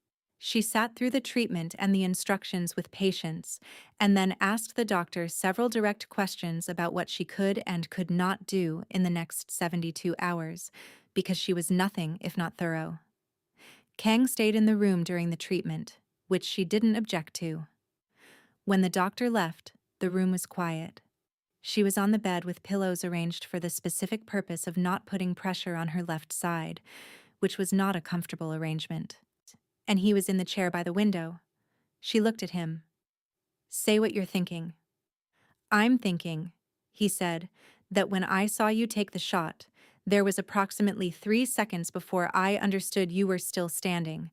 She sat through the treatment and the instructions with patience, and then asked the doctor several direct questions about what she could and could not do in the next 72 hours, because she was nothing if not thorough. Kang stayed in the room during the treatment, which she didn't object to. When the doctor left, the room was quiet. She was on the bed with pillows arranged for the specific purpose of not putting pressure on her left side, which was not a comfortable arrangement. And he was in the chair by the window. She looked at him. "Say what you're thinking." "I'm thinking," he said, "that when I saw you take the shot, there was approximately 3 seconds before I understood you were still standing,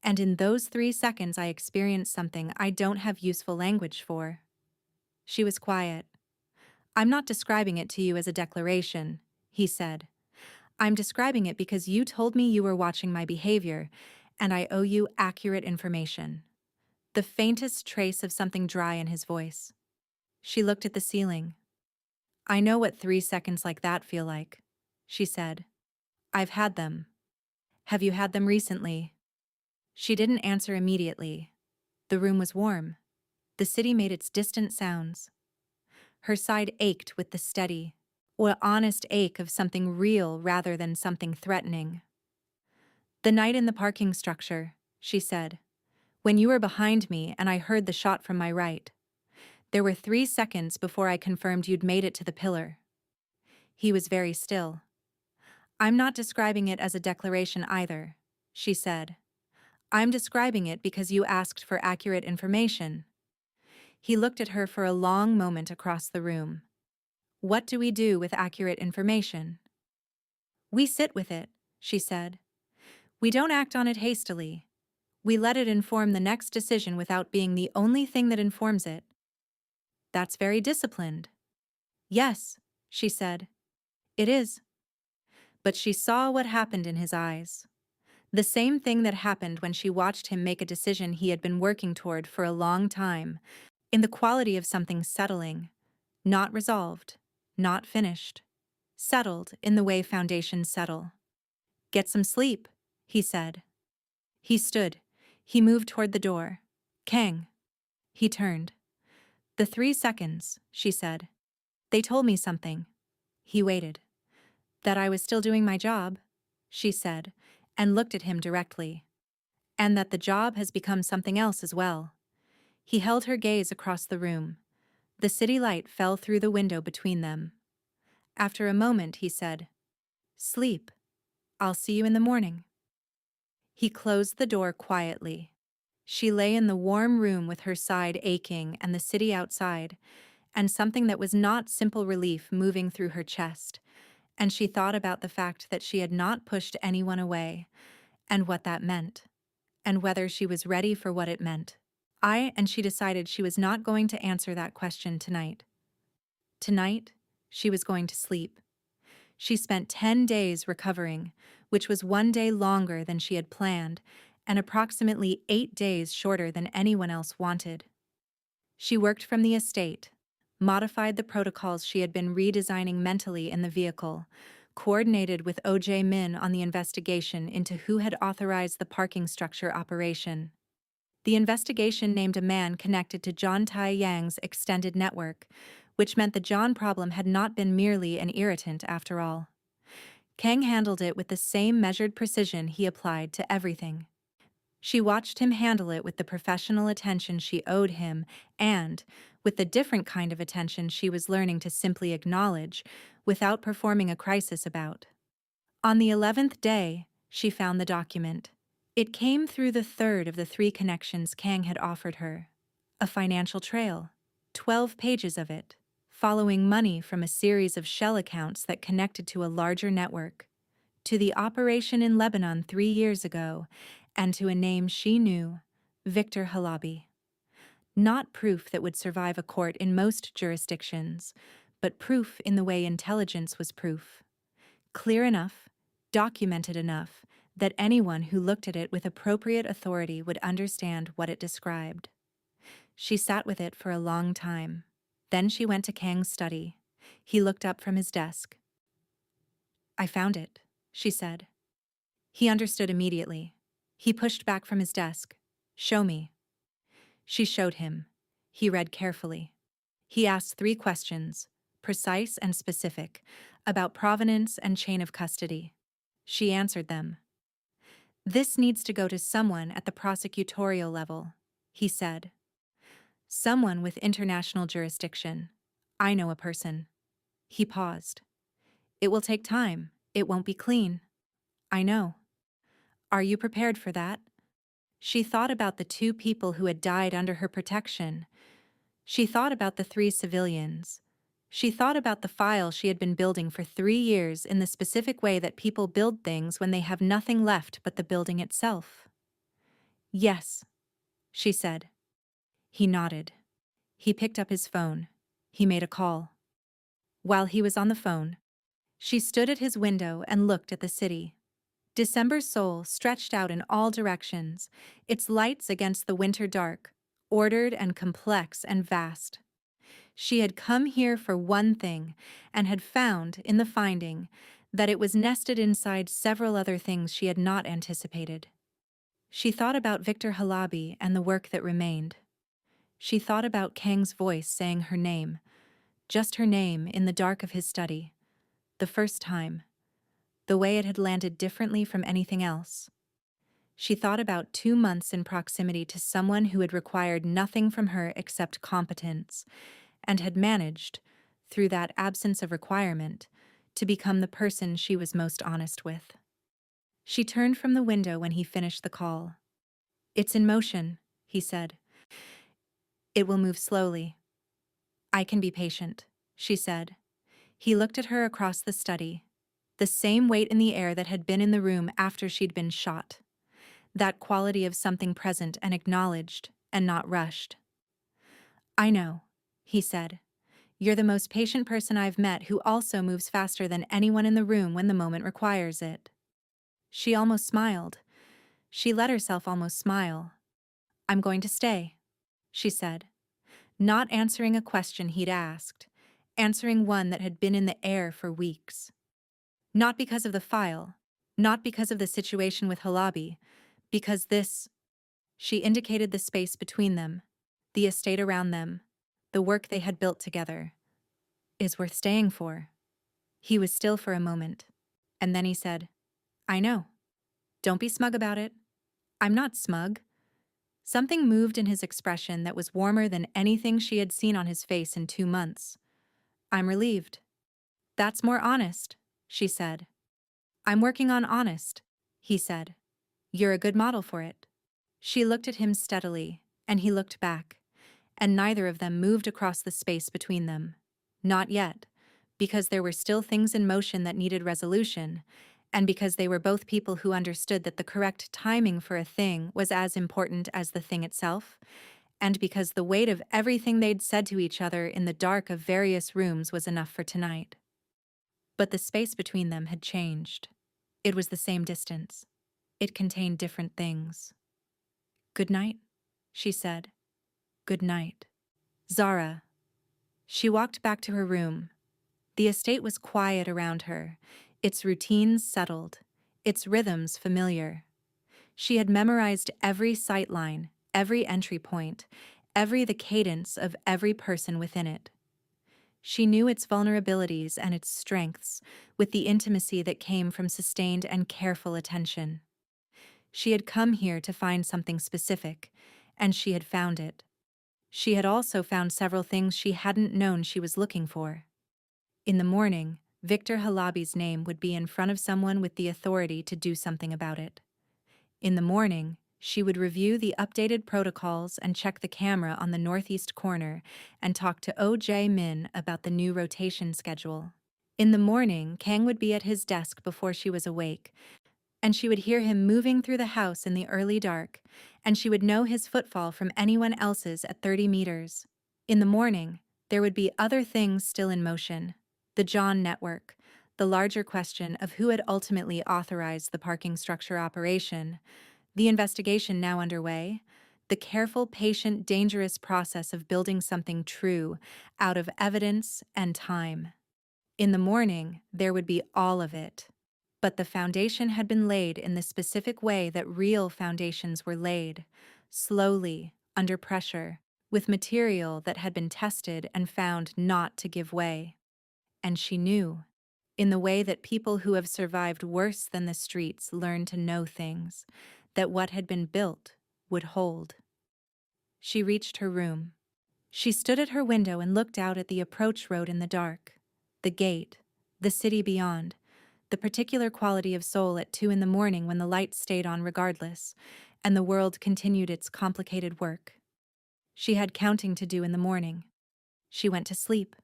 and in those 3 seconds I experienced something I don't have useful language for." She was quiet. "I'm not describing it to you as a declaration," he said. "I'm describing it because you told me you were watching my behavior, and I owe you accurate information." The faintest trace of something dry in his voice. She looked at the ceiling. "I know what 3 seconds like that feel like," she said. "I've had them." "Have you had them recently?" She didn't answer immediately. The room was warm. The city made its distant sounds. Her side ached with the steady, or honest ache of something real rather than something threatening. "The night in the parking structure," she said, "when you were behind me and I heard the shot from my right. There were 3 seconds before I confirmed you'd made it to the pillar." He was very still. "I'm not describing it as a declaration either," she said. "I'm describing it because you asked for accurate information." He looked at her for a long moment across the room. "What do we do with accurate information?" "We sit with it," she said. "We don't act on it hastily. We let it inform the next decision without being the only thing that informs it." "That's very disciplined." "Yes," she said. "It is." But she saw what happened in his eyes. The same thing that happened when she watched him make a decision he had been working toward for a long time, in the quality of something settling, not resolved, not finished, settled in the way foundations settle. "Get some sleep," he said. He stood. He moved toward the door. "Kang." He turned. "The 3 seconds," she said. "They told me something." He waited. "That I was still doing my job," she said, and looked at him directly. "And that the job has become something else as well." He held her gaze across the room. The city light fell through the window between them. After a moment, he said, "Sleep. I'll see you in the morning." He closed the door quietly. She lay in the warm room with her side aching and the city outside, and something that was not simple relief moving through her chest, and she thought about the fact that she had not pushed anyone away, and what that meant, and whether she was ready for what it meant. And she decided she was not going to answer that question tonight. Tonight, she was going to sleep. She spent 10 days recovering, which was 1 day longer than she had planned, and approximately 8 days shorter than anyone else wanted. She worked from the estate, modified the protocols she had been redesigning mentally in the vehicle, coordinated with O.J. Min on the investigation into who had authorized the parking structure operation. The investigation named a man connected to John Tai Yang's extended network, which meant the John problem had not been merely an irritant after all. Kang handled it with the same measured precision he applied to everything. She watched him handle it with the professional attention she owed him and, with the different kind of attention she was learning to simply acknowledge without performing a crisis about. On the 11th day, she found the document. It came through the third of the 3 connections Kang had offered her. A financial trail, 12 pages of it, following money from a series of shell accounts that connected to a larger network, to the operation in Lebanon 3 years ago, and to a name she knew, Victor Halabi. Not proof that would survive a court in most jurisdictions, but proof in the way intelligence was proof. Clear enough, documented enough, that anyone who looked at it with appropriate authority would understand what it described. She sat with it for a long time. Then she went to Kang's study. He looked up from his desk. "I found it," she said. He understood immediately. He pushed back from his desk. Show me. She showed him. He read carefully. He asked 3 questions, precise and specific, about provenance and chain of custody. She answered them. This needs to go to someone at the prosecutorial level, he said. Someone with international jurisdiction. I know a person. He paused. It will take time. It won't be clean. I know. Are you prepared for that? She thought about the 2 people who had died under her protection. She thought about the 3 civilians. She thought about the file she had been building for 3 years in the specific way that people build things when they have nothing left but the building itself. Yes, she said. He nodded. He picked up his phone. He made a call. While he was on the phone, she stood at his window and looked at the city. December Seoul stretched out in all directions, its lights against the winter dark, ordered and complex and vast. She had come here for one thing, and had found, in the finding, that it was nested inside several other things she had not anticipated. She thought about Victor Halabi and the work that remained. She thought about Kang's voice saying her name, just her name in the dark of his study, the first time, the way it had landed differently from anything else. She thought about 2 months in proximity to someone who had required nothing from her except competence, and had managed, through that absence of requirement, to become the person she was most honest with. She turned from the window when he finished the call. It's in motion, he said. It will move slowly. I can be patient, she said. He looked at her across the study, the same weight in the air that had been in the room after she'd been shot. That quality of something present and acknowledged, and not rushed. I know, he said. You're the most patient person I've met who also moves faster than anyone in the room when the moment requires it. She almost smiled. She let herself almost smile. I'm going to stay, she said, not answering a question he'd asked, answering one that had been in the air for weeks. Not because of the file, not because of the situation with Halabi, because this, she indicated the space between them, the estate around them, the work they had built together, is worth staying for. He was still for a moment, and then he said, I know. Don't be smug about it. I'm not smug. Something moved in his expression that was warmer than anything she had seen on his face in 2 months. I'm relieved. That's more honest, she said. I'm working on honest, he said. You're a good model for it. She looked at him steadily, and he looked back, and neither of them moved across the space between them. Not yet, because there were still things in motion that needed resolution, and because they were both people who understood that the correct timing for a thing was as important as the thing itself, and because the weight of everything they'd said to each other in the dark of various rooms was enough for tonight. But the space between them had changed. It was the same distance. It contained different things. Good night, she said. Good night. Zara. She walked back to her room. The estate was quiet around her, its routines settled, its rhythms familiar. She had memorized every sight line, every entry point, the cadence of every person within it. She knew its vulnerabilities and its strengths, with the intimacy that came from sustained and careful attention. She had come here to find something specific, and she had found it. She had also found several things she hadn't known she was looking for. In the morning, Victor Halabi's name would be in front of someone with the authority to do something about it. In the morning, she would review the updated protocols and check the camera on the northeast corner and talk to O.J. Min about the new rotation schedule. In the morning, Kang would be at his desk before she was awake, and she would hear him moving through the house in the early dark, and she would know his footfall from anyone else's at 30 meters. In the morning, there would be other things still in motion. The John network, the larger question of who had ultimately authorized the parking structure operation, the investigation now underway, the careful, patient, dangerous process of building something true out of evidence and time. In the morning, there would be all of it. But the foundation had been laid in the specific way that real foundations were laid, slowly, under pressure, with material that had been tested and found not to give way. And she knew, in the way that people who have survived worse than the streets learn to know things, that what had been built would hold. She reached her room. She stood at her window and looked out at the approach road in the dark, the gate, the city beyond, the particular quality of soul at 2 in the morning when the lights stayed on regardless, and the world continued its complicated work. She had counting to do in the morning. She went to sleep.